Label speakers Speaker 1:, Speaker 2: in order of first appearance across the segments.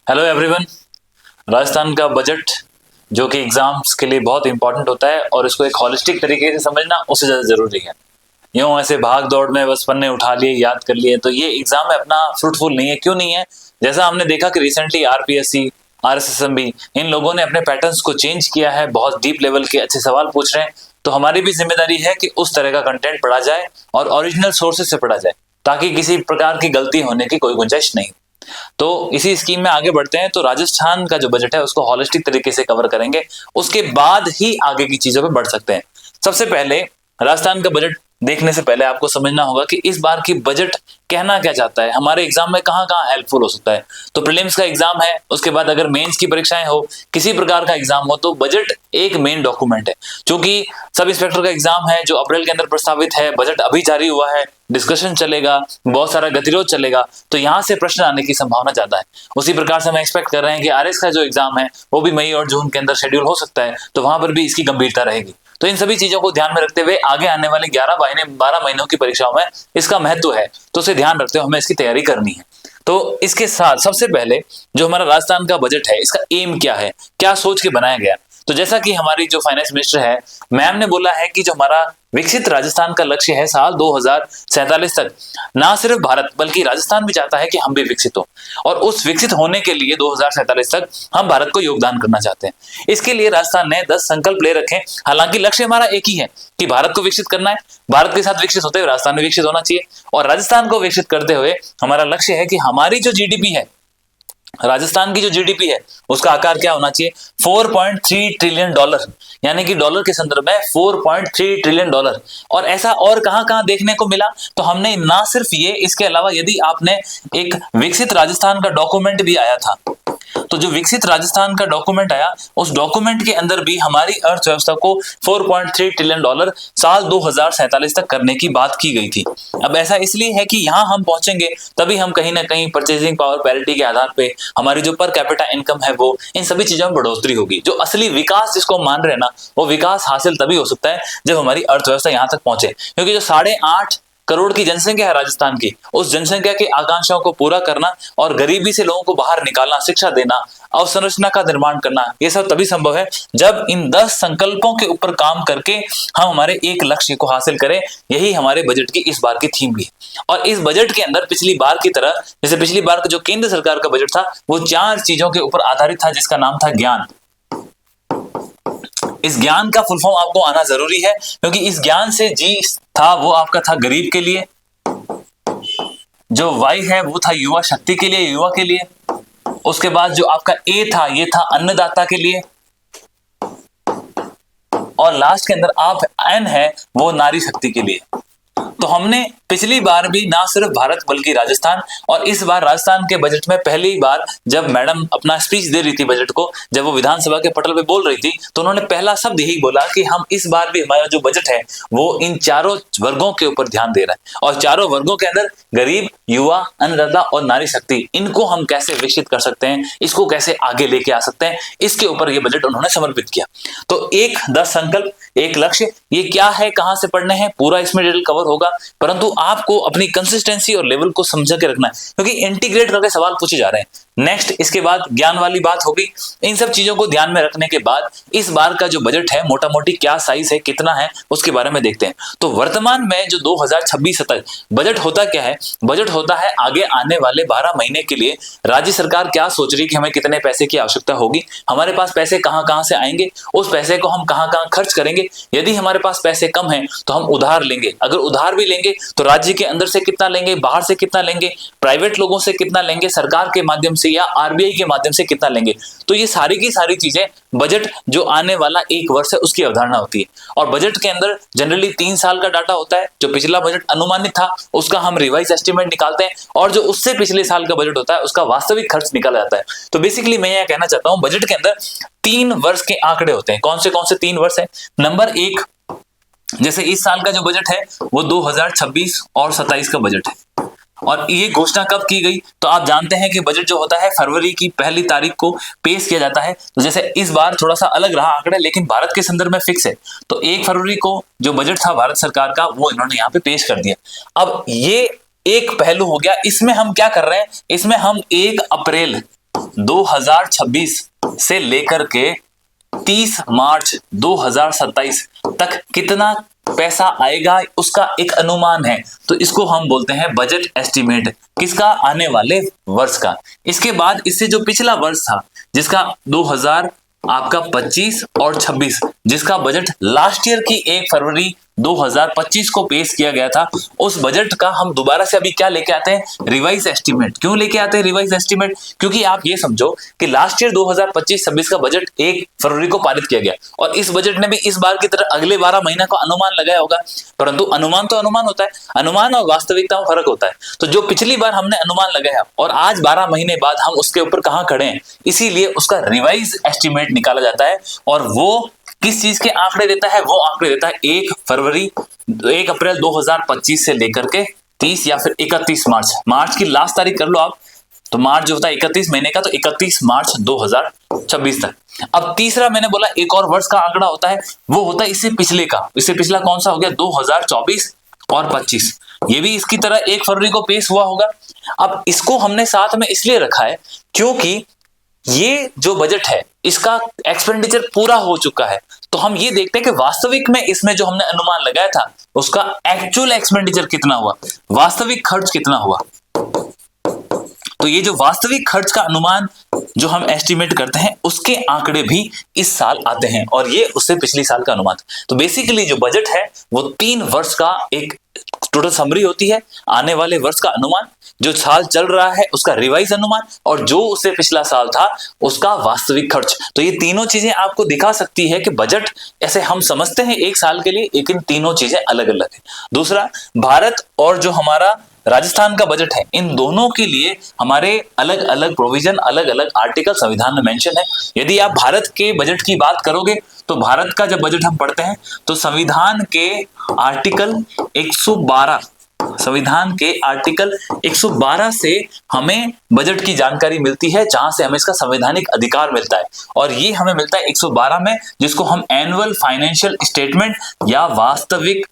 Speaker 1: Hello everyone. Rajasthan का budget जो कि एग्जाम्स के लिए बहुत इंपॉर्टेंट होता है और इसको एक हॉलिस्टिक तरीके से समझना उससे ज़्यादा ज़रूरी है। यूँ ऐसे भाग दौड़ में बस पन्ने उठा लिए याद कर लिए तो ये एग्जाम में अपना फ्रूटफुल नहीं है। क्यों नहीं है? जैसा हमने देखा कि रिसेंटली आरपीएससी, आरएसएसएमबी इन लोगों ने अपने पैटर्न्स को चेंज किया है, बहुत डीप लेवल के अच्छे सवाल पूछ रहे हैं। तो हमारी भी जिम्मेदारी है कि उस तरह का कंटेंट पढ़ा जाए और ओरिजिनल सोर्सेज से पढ़ा जाए ताकि किसी प्रकार की गलती होने की कोई गुंजाइश नहीं। तो इसी स्कीम में आगे बढ़ते हैं। तो राजस्थान का जो बजट है उसको हॉलिस्टिक तरीके से कवर करेंगे, उसके बाद ही आगे की चीजों पे बढ़ सकते हैं। सबसे पहले राजस्थान का बजट देखने से पहले आपको समझना होगा कि इस बार की बजट कहना क्या चाहता है, हमारे एग्जाम में कहाँ कहाँ हेल्पफुल हो सकता है। तो प्रीलिम्स का एग्जाम है, उसके बाद अगर मेंस की परीक्षाएं हो, किसी प्रकार का एग्जाम हो, तो बजट एक मेन डॉक्यूमेंट है। क्योंकि सब इंस्पेक्टर का एग्जाम है जो अप्रैल के अंदर प्रस्तावित है, बजट अभी जारी हुआ है, डिस्कशन चलेगा, बहुत सारा गतिरोध चलेगा, तो यहाँ से प्रश्न आने की संभावना ज्यादा है। उसी प्रकार से हम एक्सपेक्ट कर रहे हैं कि आरएस का जो एग्जाम है वो भी मई और जून के अंदर शेड्यूल हो सकता है, तो वहां पर भी इसकी गंभीरता रहेगी। तो इन सभी चीजों को ध्यान में रखते हुए आगे आने वाले 12 महीनों की परीक्षाओं में इसका महत्व है, तो उसे ध्यान रखते हुए हमें इसकी तैयारी करनी है। तो इसके साथ सबसे पहले जो हमारा राजस्थान का बजट है, इसका एम क्या है, क्या सोच के बनाया गया। तो जैसा कि हमारी जो फाइनेंस मिनिस्टर है मैम ने बोला है कि जो हमारा विकसित राजस्थान का लक्ष्य है साल 2047 तक, ना सिर्फ भारत बल्कि राजस्थान भी चाहता है कि हम भी विकसित हो, और उस विकसित होने के लिए 2047 तक हम भारत को योगदान करना चाहते हैं। इसके लिए राजस्थान ने 10 संकल्प ले रखे। हालांकि लक्ष्य हमारा एक ही है कि भारत को विकसित करना है, भारत के साथ विकसित होते हुए राजस्थान भी विकसित होना चाहिए, और राजस्थान को विकसित करते हुए हमारा लक्ष्य है कि हमारी जो जीडीपी है, राजस्थान की जो जीडीपी है उसका आकार क्या होना चाहिए, $4.3 ट्रिलियन, यानी कि डॉलर के संदर्भ में $4.3 ट्रिलियन। और ऐसा और कहां कहां देखने को मिला, तो हमने ना सिर्फ ये, इसके अलावा यदि आपने एक विकसित राजस्थान का डॉक्यूमेंट भी आया था, तो जो विकसित राजस्थान का डॉक्यूमेंट आया उस डॉक्यूमेंट के अंदर भी हमारी अर्थव्यवस्था को $4.3 ट्रिलियन साल 2047 तक करने की बात की गई थी। अब ऐसा इसलिए है कि यहां हम पहुंचेंगे तभी हम कहीं ना कहीं परचेजिंग पावर पैरिटी के आधार पे हमारी जो पर कैपिटा इनकम है वो, इन सभी चीजों में बढ़ोतरी होगी। जो असली विकास जिसको मान रहे हैं ना, वो विकास हासिल तभी हो सकता है जब हमारी अर्थव्यवस्था यहां तक पहुंचे। क्योंकि जो 8.5 करोड़ की जनसंख्या है राजस्थान की, उस जनसंख्या की आकांक्षाओं को पूरा करना और गरीबी से लोगों को बाहर निकालना, शिक्षा देना, अवसंरचना का निर्माण करना, ये सब तभी संभव है जब इन 10 संकल्पों के ऊपर काम करके हम हमारे एक लक्ष्य को हासिल करें। यही हमारे बजट की इस बार की थीम भी है। और इस बजट के अंदर पिछली बार की तरह, जैसे पिछली बार का जो केंद्र सरकार का बजट था वो 4 चीजों के ऊपर आधारित था, जिसका नाम था ज्ञान। इस ज्ञान का फुल फॉर्म आपको आना जरूरी है, क्योंकि इस ज्ञान से जी था वो आपका था गरीब के लिए, जो वाई है वो था युवा शक्ति के लिए, युवा के लिए, उसके बाद जो आपका ए था ये था अन्नदाता के लिए, और लास्ट के अंदर आप एन है वो नारी शक्ति के लिए। तो हमने पिछली बार भी ना सिर्फ भारत बल्कि राजस्थान, और इस बार राजस्थान के बजट में पहली बार जब मैडम अपना स्पीच दे रही थी बजट को, जब वो विधानसभा के पटल पे बोल रही थी, तो उन्होंने पहला शब्द यही बोला कि हम इस बार भी हमारा जो बजट है वो इन चारों वर्गों के ऊपर ध्यान दे रहा है, और चारों वर्गों के अंदर गरीब, युवा, अन्नदाता और नारी शक्ति, इनको हम कैसे विकसित कर सकते हैं, इसको कैसे आगे लेके आ सकते हैं, इसके ऊपर ये बजट उन्होंने समर्पित किया। तो 10 संकल्प, एक लक्ष्य, ये क्या है, कहां से पढ़ने हैं, पूरा इसमें डिटेल कवर होगा, परंतु आपको अपनी कंसिस्टेंसी और लेवल को समझ के रखना है, क्योंकि इंटीग्रेट करके सवाल पूछे जा रहे हैं। नेक्स्ट इसके बाद ज्ञान वाली बात होगी। इन सब चीजों को ध्यान में रखने के बाद इस बार का जो बजट है मोटा मोटी क्या साइज है, कितना है, उसके बारे में देखते हैं। तो वर्तमान में जो 2026 तक बजट होता क्या है, बजट होता है आगे आने वाले 12 महीने के लिए राज्य सरकार क्या सोच रही है कि हमें कितने पैसे की आवश्यकता होगी, हमारे पास पैसे कहां कहां से आएंगे, उस पैसे को हम कहां कहां खर्च करेंगे। यदि हमारे पास पैसे कम हैं तो हम उधार लेंगे, अगर उधार भी लेंगे तो राज्य के अंदर से कितना लेंगे, बाहर से कितना लेंगे, प्राइवेट लोगों से कितना लेंगे, सरकार के माध्यम से या आरबीआई के माध्यम से कितना लेंगे। तो ये सारी की सारी चीजें बजट जो आने वाला एक वर्ष है उसकी अवधारणा होती है। और बजट के अंदर जनरली 3 साल का डाटा होता है। जो पिछला बजट अनुमानित था उसका हम रिवाइज एस्टिमेट निकालते हैं, और जो उससे पिछले साल का बजट होता है उसका वास्तविक खर्च निकाला जाता है। तो बेसिकली मैं यह कहना चाहता हूं, बजट के अंदर 3 वर्ष के आंकड़े होते हैं। कौन से 3 वर्ष है? नंबर 1, जैसे इस साल का जो बजट है वो 2026 और 27 का बजट है, और ये घोषणा कब की गई, तो आप जानते हैं कि बजट जो होता है फरवरी की 1 तारीख को पेश किया जाता है। तो जैसे इस बार थोड़ा सा अलग रहा आंकड़ा, लेकिन भारत के संदर्भ में फिक्स है। तो 1 फरवरी को जो बजट था भारत सरकार का वो इन्होंने यहाँ पे पेश कर दिया। अब ये एक पहलू हो गया। इसमें हम क्या कर रहे हैं, इसमें हम 1 अप्रैल 2026 से लेकर के 30 मार्च 2027 तक कितना पैसा आएगा उसका एक अनुमान है। तो इसको हम बोलते हैं बजट एस्टिमेट, किसका? आने वाले वर्ष का। इसके बाद इससे जो पिछला वर्ष था जिसका 2025 और 26 जिसका बजट लास्ट ईयर की 1 फरवरी 2025 को पेश किया गया था, उस बजट का हम दोबारा से अभी क्या लेके आते हैं? Revise estimate. क्यों लेके आते हैं रिवाइज एस्टीमेट? क्योंकि आप ये समझो कि लास्ट ईयर 2025-26 का बजट 1 फरवरी को पारित किया गया और इस बजट ने भी इस बार की तरह अगले 12 महीना का अनुमान लगाया होगा, परंतु अनुमान तो अनुमान होता है, अनुमान और वास्तविकता में फर्क होता है। तो जो पिछली बार हमने अनुमान लगाया और आज 12 महीने बाद हम उसके ऊपर कहां खड़े हैं, इसीलिए उसका रिवाइज एस्टीमेट निकाला जाता है। और वो किस चीज के आंकड़े देता है? वो आंकड़े देता है 1 अप्रैल 2025 से लेकर के 30 या फिर 31 मार्च की लास्ट तारीख कर लो आप, तो मार्च जो होता है 31 महीने का, तो 31 मार्च 2026 तक। अब तीसरा मैंने बोला एक और वर्ष का आंकड़ा होता है, वो होता है इससे पिछले का। इससे पिछला कौन सा हो गया? 2024 और 25। ये भी इसकी तरह 1 फरवरी को पेश हुआ होगा। अब इसको हमने साथ में इसलिए रखा है क्योंकि ये जो बजट है इसका एक्सपेंडिचर पूरा हो चुका है, तो हम ये देखते हैं कि वास्तविक में इसमें जो हमने अनुमान लगाया था उसका एक्चुअल एक्सपेंडिचर कितना हुआ, वास्तविक खर्च कितना हुआ। तो ये जो वास्तविक खर्च का अनुमान जो हम एस्टिमेट करते हैं उसके आंकड़े भी इस साल आते हैं और ये उससे पिछली साल का अनुमान। तो बेसिकली जो बजट है वो 3 वर्ष का एक टोटल समरी होती है, आने वाले वर्ष का अनुमान, जो साल चल रहा है उसका रिवाइज अनुमान और जो उससे पिछला साल था उसका वास्तविक खर्च। तो ये तीनों चीजें आपको दिखा सकती है कि बजट ऐसे हम समझते हैं एक साल के लिए, लेकिन तीनों चीजें अलग अलग है। दूसरा, भारत और जो हमारा राजस्थान का बजट है, इन दोनों के लिए हमारे अलग अलग प्रोविजन, अलग अलग आर्टिकल संविधान में मेंशन है। यदि आप भारत के बजट की बात करोगे तो भारत का जब बजट हम पढ़ते हैं तो संविधान के आर्टिकल 112 से हमें बजट की जानकारी मिलती है, जहां से हमें इसका संवैधानिक अधिकार मिलता है और ये हमें मिलता है 112 में, जिसको हम एनुअल फाइनेंशियल स्टेटमेंट या वास्तविक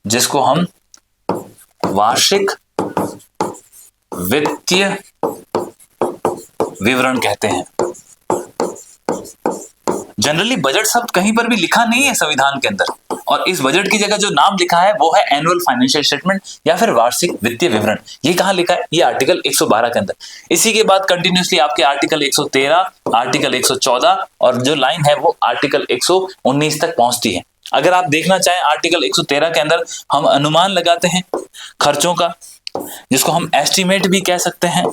Speaker 1: जिसको हम वार्षिक वित्तीय विवरण कहते हैं। जनरली बजट शब्द कहीं पर भी लिखा नहीं है संविधान के अंदर, और इस बजट की जगह जो नाम लिखा है वो है एनुअल फाइनेंशियल स्टेटमेंट या फिर वार्षिक वित्तीय विवरण। ये कहां लिखा है? ये आर्टिकल 112 के अंदर। इसी के बाद कंटिन्यूसली आपके आर्टिकल 113, आर्टिकल 114 और जो लाइन है वो आर्टिकल 119 तक पहुंचती है। अगर आप देखना चाहें आर्टिकल 113 के अंदर हम अनुमान लगाते हैं खर्चों का, जिसको हम एस्टीमेट भी कह सकते हैं।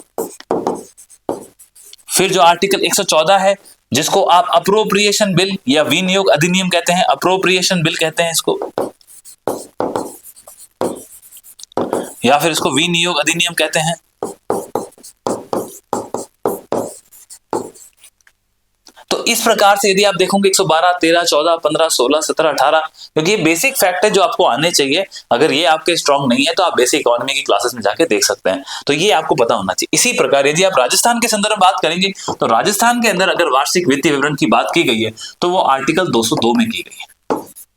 Speaker 1: फिर जो आर्टिकल 114 है जिसको आप अप्रोप्रिएशन बिल या विनियोग अधिनियम कहते हैं, अप्रोप्रिएशन बिल कहते हैं इसको, या फिर इसको विनियोग अधिनियम कहते हैं। तो इस प्रकार से यदि आप देखोगे 112, 13, 14, 15, 16, 17, 18, क्योंकि ये बेसिक फैक्ट है जो आपको आने चाहिए। अगर ये आपके स्ट्रांग नहीं है तो आप बेसिक इकोनॉमी की क्लासेस में जाके देख सकते हैं, तो ये आपको पता होना चाहिए। इसी प्रकार यदि आप राजस्थान के संदर्भ में बात करेंगे तो राजस्थान के अंदर अगर वार्षिक वित्तीय विवरण की बात की गई है तो वो आर्टिकल 202 में की गई है।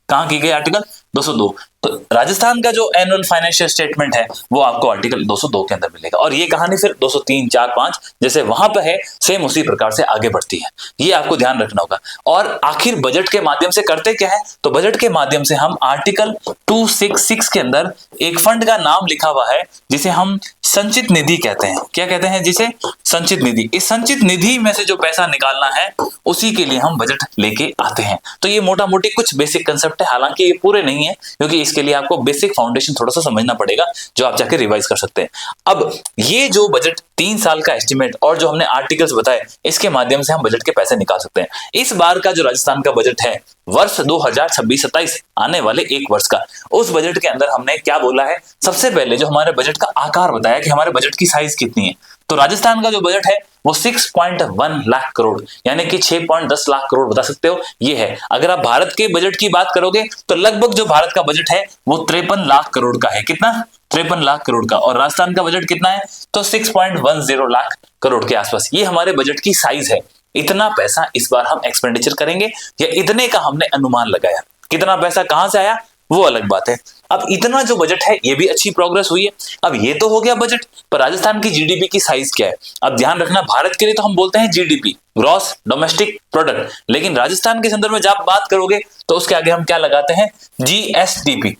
Speaker 1: कहां की गई? आर्टिकल 202। तो राजस्थान का जो एनुअल फाइनेंशियल स्टेटमेंट है वो आपको आर्टिकल 202 के अंदर मिलेगा, और ये कहानी फिर 203, 4, 5 जैसे वहां पर है सेम उसी प्रकार से आगे बढ़ती है। ये आपको ध्यान रखना होगा। और आखिर बजट के माध्यम से करते क्या है? तो बजट के माध्यम से हम आर्टिकल 266 के अंदर एक फंड का नाम लिखा हुआ है जिसे हम संचित निधि कहते हैं। क्या कहते हैं? जिसे संचित निधि। इस संचित निधि में से जो पैसा निकालना है उसी के लिए हम बजट लेके आते हैं। तो ये मोटा मोटी कुछ बेसिक कंसेप्ट है, हालांकि ये पूरे नहीं है क्योंकि इसके लिए आपको बेसिक फाउंडेशन थोड़ा सा समझना पड़ेगा जो आप जाके रिवाइज कर सकते हैं। अब ये जो बजट 3 साल का एस्टिमेट और जो हमने आर्टिकल्स बताए इसके माध्यम से हम बजट के पैसे निकाल सकते हैं। इस बार का जो राजस्थान का बजट है वर्ष 2026-27 आने वाले 1 वर्ष का, उस बजट के अंदर हमने क्या बोला है? सबसे पहले जो हमारे बजट का आकार बताया कि हमारे बजट की साइज कितनी है। तो राजस्थान का जो बजट है वो 6.1 लाख करोड़ यानी कि 6.10 लाख करोड़ बता सकते हो ये है। अगर आप भारत के बजट की बात करोगे तो लगभग जो भारत का बजट है वो 53 लाख करोड़ का है। कितना? 53 लाख करोड़ का। और राजस्थान का बजट कितना है? तो 6.10 लाख करोड़ के आसपास। ये हमारे बजट की साइज है। इतना पैसा इस बार हम एक्सपेंडिचर करेंगे या इतने का हमने अनुमान लगाया। कितना पैसा कहां से आया? वो अलग बात है। अब इतना जो बजट है ये भी अच्छी प्रोग्रेस हुई है। अब ये तो हो गया बजट, पर राजस्थान की जीडीपी की साइज क्या है? अब ध्यान रखना, भारत के लिए तो हम बोलते हैं जीडीपी, ग्रॉस डोमेस्टिक प्रोडक्ट, लेकिन राजस्थान के संदर्भ में जब आप बात करोगे तो उसके आगे हम क्या लगाते हैं? GSDP,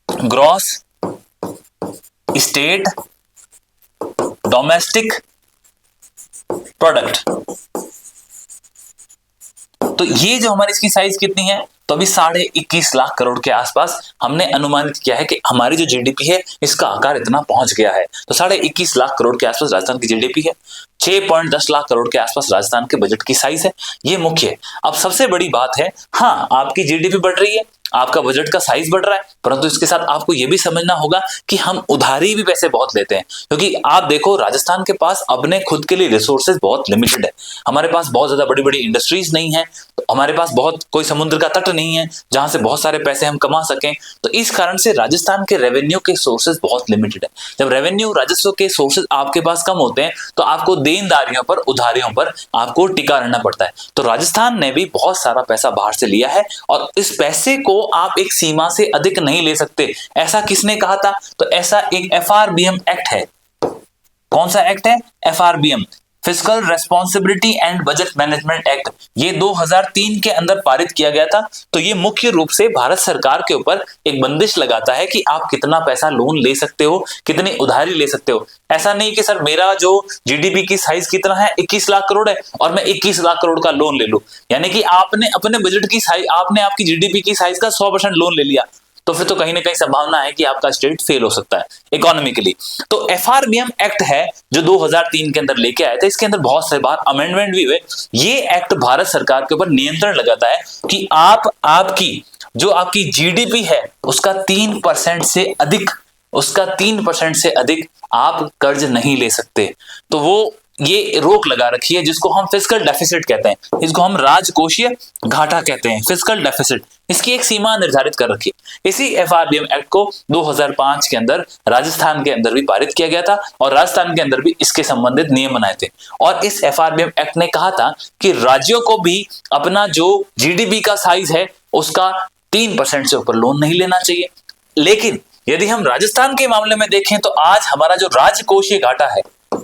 Speaker 1: gross state domestic product. तो ये जो हमारी इसकी साइज कितनी है? तो अभी 21.5 लाख करोड़ के आसपास हमने अनुमानित किया है कि हमारी जो जीडीपी है इसका आकार इतना पहुंच गया है। तो 21.5 लाख करोड़ के आसपास राजस्थान की जीडीपी है, 6.10 लाख करोड़ के आसपास राजस्थान के बजट की साइज है। ये मुख्य है। अब सबसे बड़ी बात है, हाँ आपकी जीडीपी बढ़ रही है, आपका बजट का साइज बढ़ रहा है, परंतु इसके साथ आपको यह भी समझना होगा कि हम उधारी भी पैसे बहुत लेते हैं। क्योंकि आप देखो, राजस्थान के पास अपने खुद के लिए रिसोर्सेज बहुत लिमिटेड है। हमारे पास बहुत ज्यादा बड़ी बड़ी इंडस्ट्रीज नहीं है, तो हमारे पास बहुत कोई समुद्र का तट नहीं है जहां से बहुत सारे पैसे हम कमा सकें। तो इस कारण से राजस्थान के रेवेन्यू के सोर्सेज बहुत लिमिटेड है। जब रेवेन्यू राजस्व के सोर्सेज आपके पास कम होते हैं तो आपको देनदारियों पर, उधारियों पर आपको टिका रहना पड़ता है। तो राजस्थान ने भी बहुत सारा पैसा बाहर से लिया है और इस पैसे को आप एक सीमा से अधिक नहीं ले सकते। ऐसा किसने कहा था? तो ऐसा एक एफआरबीएम एक्ट है। कौन सा एक्ट है? FRBM, fiscal responsibility and budget management act. ये 2003 के अंदर पारित किया गया था। तो ये मुख्य रूप से भारत सरकार के ऊपर एक बंदिश लगाता है कि आप कितना पैसा लोन ले सकते हो, कितनी उधारी ले सकते हो। ऐसा नहीं कि सर मेरा जो जीडीपी की साइज कितना है, 21 लाख करोड़ है और मैं 21 लाख करोड़ का लोन ले लूं। यानी कि आपने अपने बजट की साइज, आपने आपकी जीडीपी की साइज का 100% लोन ले लिया, तो फिर तो कहीं ना कहीं संभावना है कि आपका स्टेट फेल हो सकता है इकोनॉमिकली। तो एफआरबीएम एक्ट है जो 2003 के अंदर लेके आए थे। इसके अंदर बहुत से बार अमेंडमेंट भी हुए। ये एक्ट भारत सरकार के ऊपर नियंत्रण लगाता है कि आप आपकी जो आपकी जीडीपी है उसका 3% से अधिक, उसका 3% से अधिक आप कर्ज नहीं ले सकते। तो वो ये रोक लगा रखी है जिसको हम फिस्कल डेफिसिट कहते हैं, इसको हम राजकोषीय घाटा कहते हैं, फिस्कल डेफिसिट। इसकी एक सीमा निर्धारित कर रखी है। इसी एफआरबीएम एक्ट को 2005 के अंदर राजस्थान के अंदर भी पारित किया गया था और राजस्थान के अंदर भी इसके संबंधित नियम बनाए थे। और इस एफआरबीएम एक्ट ने कहा था कि राज्यों को भी अपना जो जीडीपी का साइज है उसका 3% से ऊपर लोन नहीं लेना चाहिए। लेकिन यदि हम राजस्थान के मामले में देखें तो आज हमारा जो राजकोषीय घाटा है,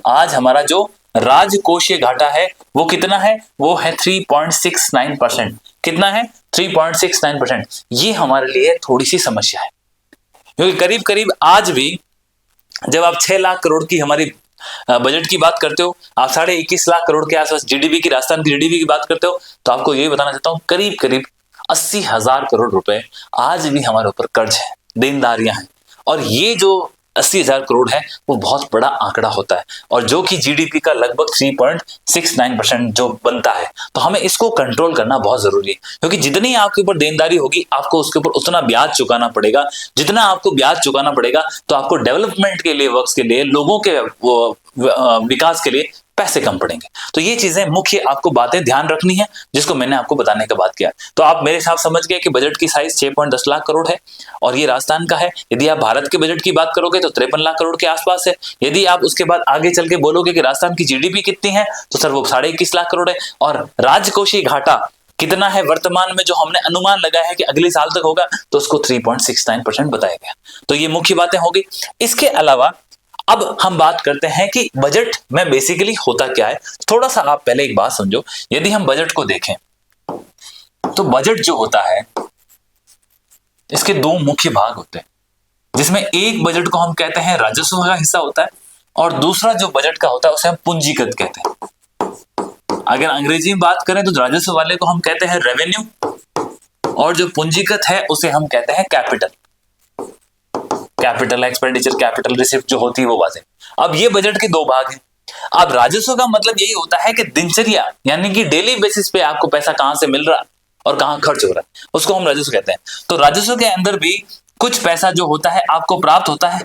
Speaker 1: आज हमारा जो राजकोषीय घाटा है वो कितना है? वो है 3.69%। कितना है? 3.69%। ये हमारे लिए थोड़ी सी समस्या है, क्योंकि करीब करीब आज भी जब आप 6 लाख करोड़ की हमारी बजट की बात करते हो, आप 21.5 लाख करोड़ के आसपास जीडीपी की, राजस्थान की जीडीपी की बात करते हो, तो आपको ये बताना चाहता हूं करीब करीब 80,000 करोड़ रुपए आज भी हमारे ऊपर कर्ज है, देनदारियां हैं। और ये जो 80,000 करोड़ है वो बहुत बड़ा आंकड़ा होता है और जो कि जीडीपी का लगभग 3.69% जो बनता है। तो हमें इसको कंट्रोल करना बहुत जरूरी है, क्योंकि जितनी आपके ऊपर देनदारी होगी आपको उसके ऊपर उतना ब्याज चुकाना पड़ेगा। जितना आपको ब्याज चुकाना पड़ेगा तो आपको डेवलपमेंट के लिए, वर्क्स के लिए, लोगों के विकास के लिए पैसे कम पड़ेंगे। तो ये चीजें मुख्य आपको बातें ध्यान रखनी है जिसको मैंने आपको बताने का बात किया। तो आप मेरे हिसाब समझ गए कि बजट की साइज 6.10 लाख करोड़ है और ये राजस्थान का है। यदि आप भारत के बजट की बात करोगे तो 53 लाख करोड़ के आसपास है। यदि आप उसके बाद आगे चल के बोलोगे कि राजस्थान की जीडीपी कितनी है तो सर वो 21.5 लाख करोड़ है। और राजकोषीय घाटा कितना है वर्तमान में जो हमने अनुमान लगाया है कि अगले साल तक होगा, तो उसको 3.69% बताया गया। तो ये मुख्य बातें होगी। इसके अलावा अब हम बात करते हैं कि बजट में बेसिकली होता क्या है। थोड़ा सा आप पहले एक बात समझो, यदि हम बजट को देखें तो बजट जो होता है इसके दो मुख्य भाग होते हैं, जिसमें एक बजट को हम कहते हैं राजस्व का हिस्सा होता है और दूसरा जो बजट का होता है उसे हम पूंजीगत कहते हैं। अगर अंग्रेजी में बात करें तो राजस्व वाले को हम कहते हैं रेवेन्यू और जो पूंजीगत है उसे हम कहते हैं capital. Capital expenditure, capital receipt जो होती है वो बातें। अब ये बजट के दो भाग हैं। अब राजस्व का मतलब यही होता है कि दिनचर्या यानी कि डेली बेसिस पे आपको पैसा कहां से मिल रहा है और कहां खर्च हो रहा है, उसको हम राजस्व कहते हैं। तो राजस्व के अंदर भी कुछ पैसा जो होता है आपको प्राप्त होता है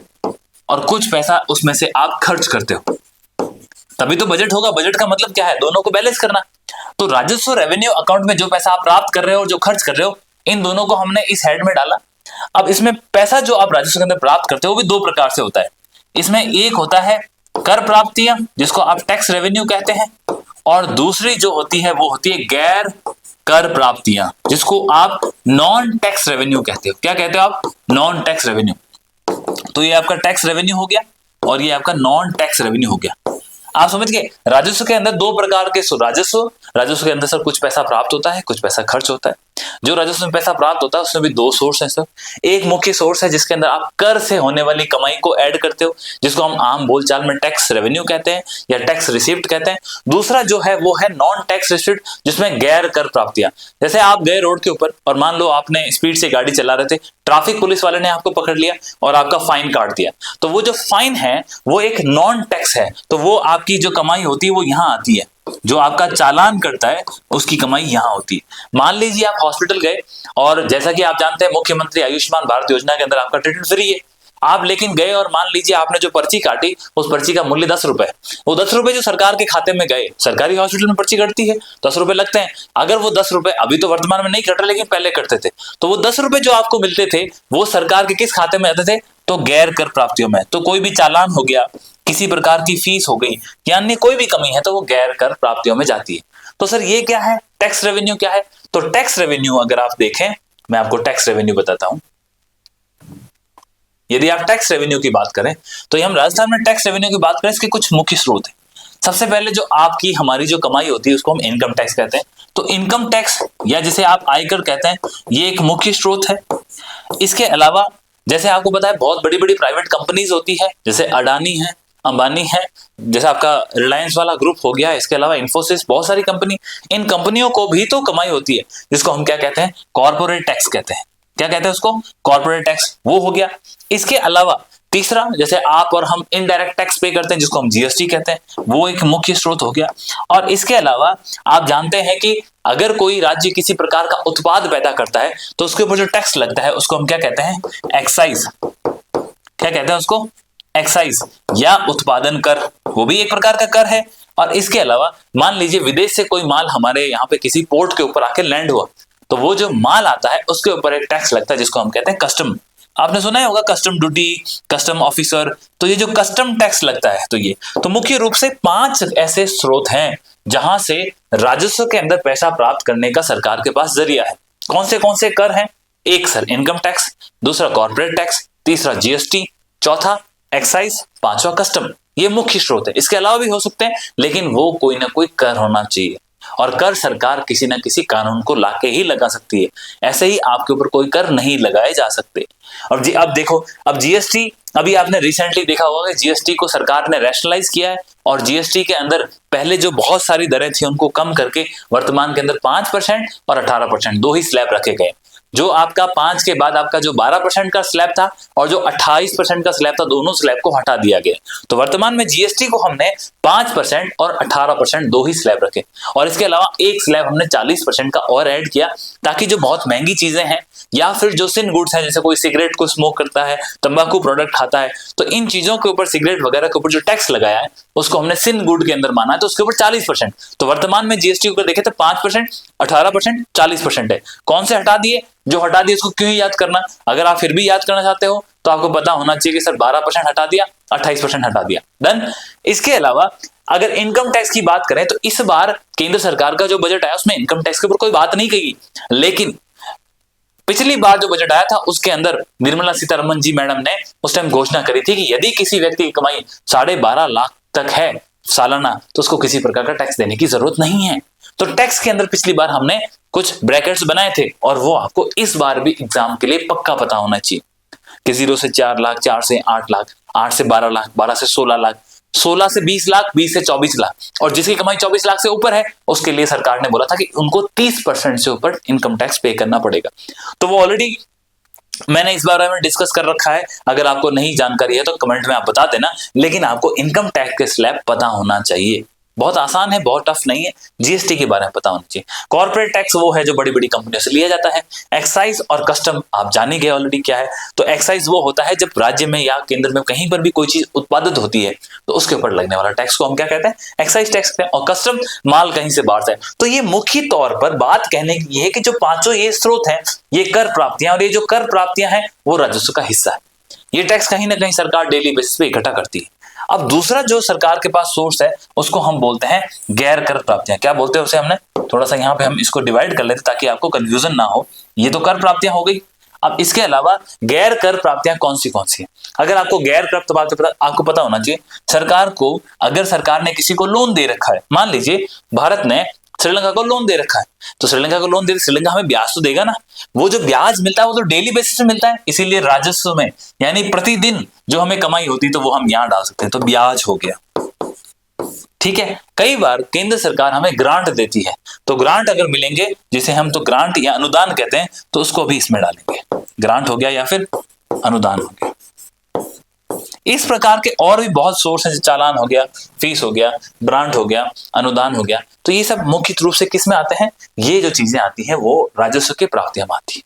Speaker 1: और कुछ पैसा उसमें से आप खर्च करते हो, तभी तो बजट होगा। बजट का मतलब क्या है? दोनों को बैलेंस करना। तो राजस्व रेवेन्यू अकाउंट में जो पैसा आप प्राप्त कर रहे हो और जो खर्च कर रहे हो, इन दोनों को हमने इस हेड में डाला। अब इसमें पैसा जो आप राजस्व के अंदर प्राप्त करते हो वो भी दो प्रकार से होता है। इसमें एक होता है कर प्राप्तियां जिसको आप टैक्स रेवेन्यू कहते हैं, और दूसरी जो होती है वो होती है गैर कर प्राप्तियां, जिसको आप नॉन टैक्स रेवेन्यू कहते हो। क्या कहते हो आप? Non tax revenue. तो ये आपका टैक्स रेवेन्यू हो गया और ये आपका नॉन टैक्स रेवेन्यू हो गया। आप समझ गए? राजस्व के अंदर दो प्रकार के राजस्व के अंदर सर कुछ पैसा प्राप्त होता है, कुछ पैसा खर्च होता है। जो राजस्व में पैसा प्राप्त होता है उसमें भी दो सोर्स हैं सर। एक मुख्य सोर्स है जिसके अंदर आप कर से होने वाली कमाई को ऐड करते हो, जिसको हम आम बोलचाल में टैक्स रेवेन्यू कहते हैं या टैक्स रिसिप्ट कहते हैं। दूसरा जो है वो है नॉन टैक्स रिसिप्ट, जिसमें गैर कर प्राप्तियां। जैसे आप गए रोड के ऊपर और मान लो आपने स्पीड से गाड़ी चला रहे थे, ट्रैफिक पुलिस वाले ने आपको पकड़ लिया और आपका फाइन काट दिया, तो वो जो फाइन है वो एक नॉन टैक्स है। तो वो आपकी जो कमाई होती है वो यहां आती है, जो आपका चालान करता है उसकी कमाई यहां होती है। मान लीजिए आप हॉस्पिटल गए और जैसा कि आप जानते हैं मुख्यमंत्री आयुष्मान भारत योजना के अंदर आपका ट्रीटमेंट फ्री है। आप लेकिन गए और मान लीजिए आपने जो पर्ची काटी उस पर्ची का मूल्य 10 रुपए, वो 10 रुपए जो सरकार के खाते में गए, सरकारी हॉस्पिटल में पर्ची कटती है 10 रुपए लगते हैं। अगर वो 10 रुपए अभी तो वर्तमान में नहीं कट रहे लेकिन पहले कटते थे, तो वो 10 रुपए जो आपको मिलते थे वो सरकार के किस खाते में आते थे? तो गैर कर प्राप्तियों में। तो कोई भी चालान हो गया, किसी प्रकार की फीस हो गई या अन्य कोई भी कमी है तो वो गैर कर प्राप्तियों में जाती है। तो सर ये क्या है? टैक्स रेवेन्यू क्या है? तो टैक्स रेवेन्यू अगर आप देखें, मैं आपको टैक्स रेवेन्यू बताता हूं। यदि आप टैक्स रेवेन्यू की बात करें तो हम राजस्थान में टैक्स रेवेन्यू की बात करें, इसके कुछ मुख्य स्रोत हैं। सबसे पहले जो आपकी हमारी जो कमाई होती है उसको हम इनकम टैक्स कहते हैं। तो इनकम टैक्स या जिसे आप आयकर कहते हैं, ये एक मुख्य स्रोत है। इसके अलावा जैसे आपको पता है बहुत बड़ी बड़ी प्राइवेट कंपनीज होती है, जैसे अडानी है, अंबानी है, जैसे आपका रिलायंस वाला ग्रुप हो गया, इसके अलावा इन्फोसिस, बहुत सारी कंपनी, इन कंपनियों को भी तो कमाई होती है, जिसको हम क्या कहते हैं? कॉर्पोरेट टैक्स कहते हैं। क्या कहते हैं उसको? Corporate tax. वो हो गया। इसके अलावा तीसरा, जैसे आप और हम इनडायरेक्ट टैक्स पे करते हैं जिसको हम जीएसटी कहते हैं, वो एक मुख्य स्रोत हो गया। और इसके अलावा आप जानते हैं कि अगर कोई राज्य किसी प्रकार का उत्पाद पैदा करता है तो उसके ऊपर जो टैक्स लगता है उसको हम क्या कहते हैं? एक्साइज। क्या कहते हैं उसको? एक्साइज या उत्पादन कर, वो भी एक प्रकार का कर है। और इसके अलावा मान लीजिए विदेश से कोई माल हमारे यहाँ पे किसी पोर्ट के ऊपर आके लैंड हुआ, तो वो जो माल आता है उसके ऊपर एक टैक्स लगता है जिसको हम कहते हैं कस्टम। आपने सुना ही होगा कस्टम ड्यूटी, कस्टम ऑफिसर। तो ये जो कस्टम टैक्स लगता है, तो ये तो मुख्य रूप से 5 ऐसे स्रोत हैं जहां से राजस्व के अंदर पैसा प्राप्त करने का सरकार के पास जरिया है। कौन से कर हैं? एक सर इनकम टैक्स, दूसरा कॉर्पोरेट टैक्स, तीसरा जीएसटी, चौथा एक्साइज, पांचवा कस्टम। ये मुख्य स्रोत है। इसके अलावा भी हो सकते हैं लेकिन वो कोई ना कोई कर होना चाहिए, और कर सरकार किसी ना किसी कानून को लाके ही लगा सकती है। ऐसे ही आपके ऊपर कोई कर नहीं लगाए जा सकते। और जी अब देखो, अब जीएसटी, अभी आपने रिसेंटली देखा होगा कि जीएसटी को सरकार ने रैशनलाइज किया है और जीएसटी के अंदर पहले जो बहुत सारी दरें थी उनको कम करके वर्तमान के अंदर 5% और 18% दो ही स्लैब रखे गए। जो आपका 5 के बाद आपका जो 12% का स्लैब था और जो 28% का स्लैब था, दोनों स्लैब को हटा दिया गया। तो वर्तमान में जीएसटी को हमने 5% और 18% दो ही स्लैब रखे, और इसके अलावा एक स्लैब हमने 40% का और ऐड किया, ताकि जो बहुत महंगी चीजें हैं या फिर जो सिन गुड्स हैं, जैसे कोई सिगरेट को स्मोक करता है, तंबाकू प्रोडक्ट खाता है, तो इन चीजों के ऊपर, सिगरेट वगैरह के ऊपर जो टैक्स लगाया है उसको हमने सिन गुड के अंदर माना है, तो उसके ऊपर 40%। तो वर्तमान में जीएसटी ऊपर देखे तो 5%, 18%, 40% है। कौन से हटा दिए? जो हटा दिए उसको क्यों याद करना? अगर आप फिर भी याद करना चाहते हो तो आपको पता होना चाहिए कि सर 12% हटा दिया, 28% हटा दिया, डन। इसके अलावा अगर इनकम टैक्स की बात करें तो इस बार केंद्र सरकार का जो बजट आया उसमें इनकम टैक्स के ऊपर कोई बात नहीं कही, लेकिन पिछली बार जो बजट आया था उसके अंदर निर्मला सीतारमण जी मैडम ने उस टाइम घोषणा करी थी कि यदि किसी व्यक्ति की कमाई 12.5 लाख तक है सालाना तो उसको किसी प्रकार का टैक्स देने की जरूरत नहीं है। तो टैक्स के अंदर पिछली बार हमने कुछ ब्रैकेट्स बनाए थे और वो आपको इस बार भी एग्जाम के लिए पक्का पता होना चाहिए कि 0 से 4 लाख, 4 से 8 लाख, 8 से 12 लाख, 12 से 16 लाख, 16 से 20 लाख, 20 से 24 लाख, और जिसकी कमाई 24 लाख से ऊपर है उसके लिए सरकार ने बोला था कि उनको 30% से ऊपर इनकम टैक्स पे करना पड़ेगा। तो वो ऑलरेडी मैंने इस बारे में डिस्कस कर रखा है, अगर आपको नहीं जानकारी है तो कमेंट में आप बता देना, लेकिन आपको इनकम टैक्स के स्लैब पता होना चाहिए। बहुत आसान है, बहुत टफ नहीं है। जीएसटी के बारे में पता होना चाहिए। कॉर्पोरेट टैक्स वो है जो बड़ी बड़ी कंपनियों से लिया जाता है। एक्साइज और कस्टम आप जान ही गए ऑलरेडी क्या है। तो एक्साइज वो होता है जब राज्य में या केंद्र में कहीं पर भी कोई चीज उत्पादित होती है तो उसके ऊपर लगने वाला टैक्स को हम क्या कहते हैं? एक्साइज टैक्स कहते हैं। और कस्टम माल कहीं से बाहर से है। तो ये मुख्य तौर पर बात कहने की है कि जो पांचों ये स्रोत हैं, ये कर प्राप्तियां, और ये जो कर प्राप्तियां हैं वो राजस्व का हिस्सा है। ये टैक्स कहीं ना कहीं सरकार डेली बेसिस पे इकट्ठा करती है। अब दूसरा जो सरकार के पास सोर्स है उसको हम बोलते हैं गैर कर प्राप्तियां। क्या बोलते हैं उसे? हमने थोड़ा सा यहाँ पे हम इसको डिवाइड कर लेते ताकि आपको कंफ्यूजन ना हो। ये तो कर प्राप्तियां हो गई। अब इसके अलावा गैर कर प्राप्तियां कौन सी है? अगर आपको गैर कर प्राप्त आपको पता होना चाहिए, सरकार को अगर सरकार ने किसी को लोन दे रखा है, मान लीजिए भारत ने श्रीलंका को लोन दे रखा है, तो श्रीलंका को लोन दे, श्रीलंका हमें ब्याज तो देगा ना। वो जो ब्याज मिलता है वो तो डेली बेसिस पे मिलता है, इसीलिए राजस्व में यानी प्रतिदिन जो हमें कमाई होती है तो वो हम यहां डाल सकते हैं, तो ब्याज हो गया। ठीक है। कई बार केंद्र सरकार हमें ग्रांट देती है, तो ग्रांट अगर मिलेंगे, जिसे हम तो ग्रांट या अनुदान कहते हैं, तो उसको भी इसमें डालेंगे। ग्रांट हो गया या फिर अनुदान हो गया। इस प्रकार के और भी बहुत सोर्स हैं, चालान हो गया, फीस हो गया, ग्रांट हो गया, अनुदान हो गया। तो ये सब मुख्य रूप से किस में आते हैं? ये जो चीजें आती हैं वो राजस्व के प्राप्तियां में आती है।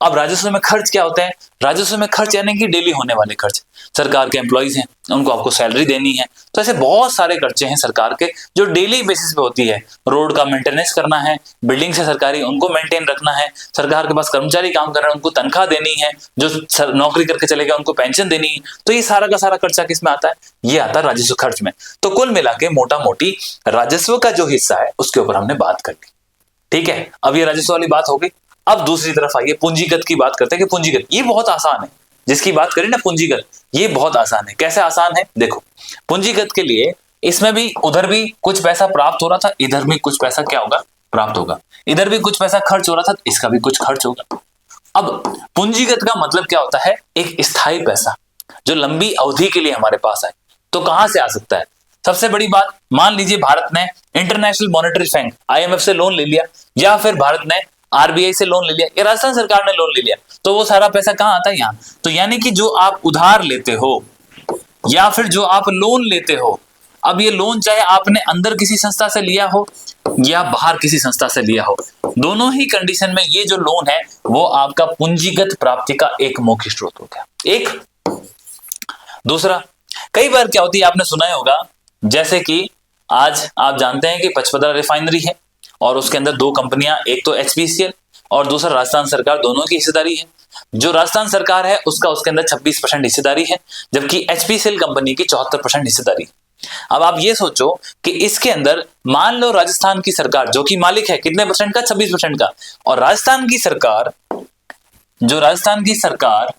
Speaker 1: अब राजस्व में खर्च क्या होते हैं? राजस्व में खर्च यानी कि डेली होने वाले खर्च। सरकार के एम्प्लॉइज हैं, उनको आपको सैलरी देनी है, तो ऐसे बहुत सारे खर्चे हैं सरकार के जो डेली बेसिस पे होती है। रोड का मेंटेनेंस करना है, बिल्डिंग से सरकारी उनको मेंटेन रखना है, सरकार के पास कर्मचारी काम कर रहे हैं उनको तनख्वाह देनी है, जो नौकरी करके चले गए उनको पेंशन देनी है। तो ये सारा का सारा खर्चा किस में आता है? ये आता है राजस्व खर्च में। तो कुल मिला के मोटा मोटी राजस्व का जो हिस्सा है उसके ऊपर हमने बात कर ली। ठीक है, अब ये राजस्व वाली बात हो गई। अब दूसरी तरफ आइए, पूंजीगत की बात करते हैं कि पूंजीगत ये बहुत आसान है। जिसकी बात करें ना पूंजीगत, ये बहुत आसान है। कैसे आसान है? देखो, पूंजीगत के लिए इसमें भी उधर भी कुछ पैसा प्राप्त हो रहा था, इधर भी कुछ पैसा क्या होगा? प्राप्त होगा। इधर भी कुछ पैसा खर्च हो रहा था, इसका भी कुछ खर्च होगा। अब पूंजीगत का मतलब क्या होता है? एक स्थायी पैसा जो लंबी अवधि के लिए हमारे पास आए। तो कहां से आ सकता है? सबसे बड़ी बात, मान लीजिए भारत ने इंटरनेशनल मॉनेटरी फंड IMF से लोन ले लिया, या फिर भारत ने RBI से लोन ले लिया, या राजस्थान सरकार ने लोन ले लिया, तो वो सारा पैसा कहां आता है? यहां। तो यानी कि जो आप उधार लेते हो या फिर जो आप लोन लेते हो, अब ये लोन चाहे आपने अंदर किसी संस्था से लिया हो या बाहर किसी संस्था से लिया हो, दोनों ही कंडीशन में ये जो लोन है वो आपका पूंजीगत प्राप्ति का एक मुख्य स्रोत हो गया। एक दूसरा, कई बार क्या होती है, आपने सुना होगा, जैसे कि आज आप जानते हैं कि पचपदरा रिफाइनरी है और उसके अंदर दो कंपनियां, एक तो HPCL और दूसरा राजस्थान सरकार, दोनों की हिस्सेदारी है। जो राजस्थान सरकार है उसका उसके अंदर 26% हिस्सेदारी है, जबकि HPCL कंपनी की 74% हिस्सेदारी। अब आप ये सोचो कि इसके अंदर मान लो राजस्थान की सरकार जो कि मालिक है कितने परसेंट का? 26% का। और राजस्थान की सरकार, जो राजस्थान की सरकार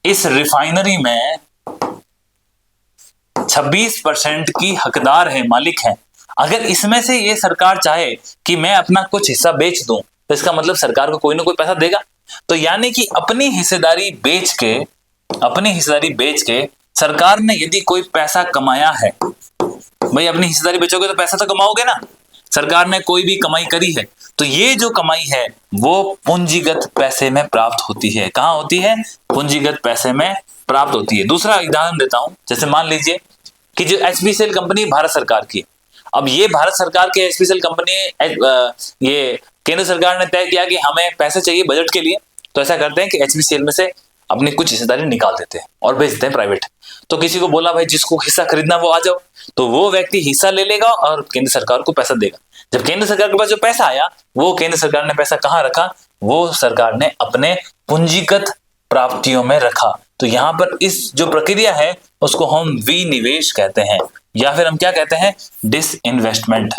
Speaker 1: इस रिफाइनरी में 26% की हकदार है, मालिक है। अगर इसमें से ये सरकार चाहे कि मैं अपना कुछ हिस्सा बेच दूं, तो इसका मतलब सरकार को कोई ना कोई पैसा देगा। तो यानी कि अपनी हिस्सेदारी बेच के सरकार ने यदि कोई पैसा कमाया है, भाई अपनी हिस्सेदारी बेचोगे तो पैसा तो कमाओगे ना। सरकार ने कोई भी कमाई करी है तो ये जो कमाई है वो पूंजीगत पैसे में प्राप्त होती है। कहां होती है? पूंजीगत पैसे में प्राप्त होती है। दूसरा उदाहरण देता हूं, जैसे मान लीजिए कि जो HPCL कंपनी भारत सरकार की, अब ये भारत सरकार के HPCL कंपनी, ये केंद्र सरकार ने तय किया कि हमें पैसे चाहिए बजट के लिए, तो ऐसा करते हैं कि HPCL में से अपनी कुछ हिस्सेदारी निकाल देते हैं और बेच देते हैं प्राइवेट। तो किसी को बोला भाई जिसको हिस्सा खरीदना वो आ जाओ, तो वो व्यक्ति हिस्सा ले लेगा और केंद्र सरकार को पैसा देगा। जब केंद्र सरकार के पास जो पैसा आया, वो केंद्र सरकार ने पैसा कहां रखा? वो सरकार ने अपने पूंजीगत प्राप्तियों में रखा। तो यहां पर इस जो प्रक्रिया है उसको हम विनिवेश कहते हैं, या फिर हम क्या कहते हैं? डिसइन्वेस्टमेंट।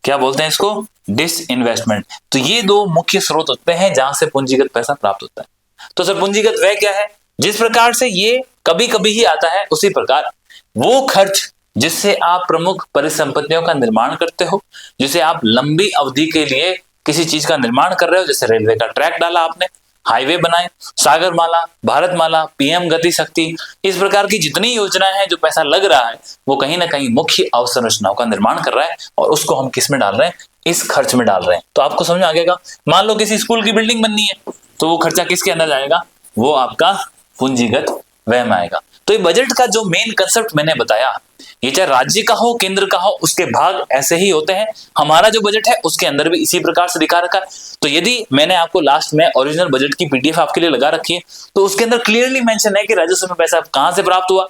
Speaker 1: क्या बोलते हैं इसको? डिसइन्वेस्टमेंट। तो ये दो मुख्य स्रोत होते हैं जहां से पूंजीगत पैसा प्राप्त होता है। तो सर पूंजीगत वह क्या है? जिस प्रकार से ये कभी कभी ही आता है, उसी प्रकार वो खर्च जिससे आप प्रमुख परिसंपत्तियों का निर्माण करते हो, जिसे आप लंबी अवधि के लिए किसी चीज का निर्माण कर रहे हो, जैसे रेलवे का ट्रैक डाला आपने, हाईवे बनाए, सागरमाला, भारतमाला, PM गति शक्ति, इस प्रकार की जितनी योजनाएं हैं, जो पैसा लग रहा है वो कहीं ना कहीं मुख्य अवसंरचनाओं का निर्माण कर रहा है और उसको हम किस में डाल रहे हैं? इस खर्च में डाल रहे हैं। तो आपको समझ आ गया। मान लो किसी स्कूल की बिल्डिंग बननी है, तो वो खर्चा किसके अंदर जाएगा? वो आपका पूंजीगत व्यय में आएगा। तो ये बजट का जो मेन कंसेप्ट मैंने बताया, ये चाहे राज्य का हो केंद्र का हो, उसके भाग ऐसे ही होते हैं। हमारा जो बजट है उसके अंदर भी इसी प्रकार से दिखा रखा है। तो यदि मैंने आपको लास्ट में ओरिजिनल बजट की PDF आपके लिए लगा रखी है, तो उसके अंदर क्लियरली मेंशन है कि राजस्व में पैसा कहां से प्राप्त हुआ,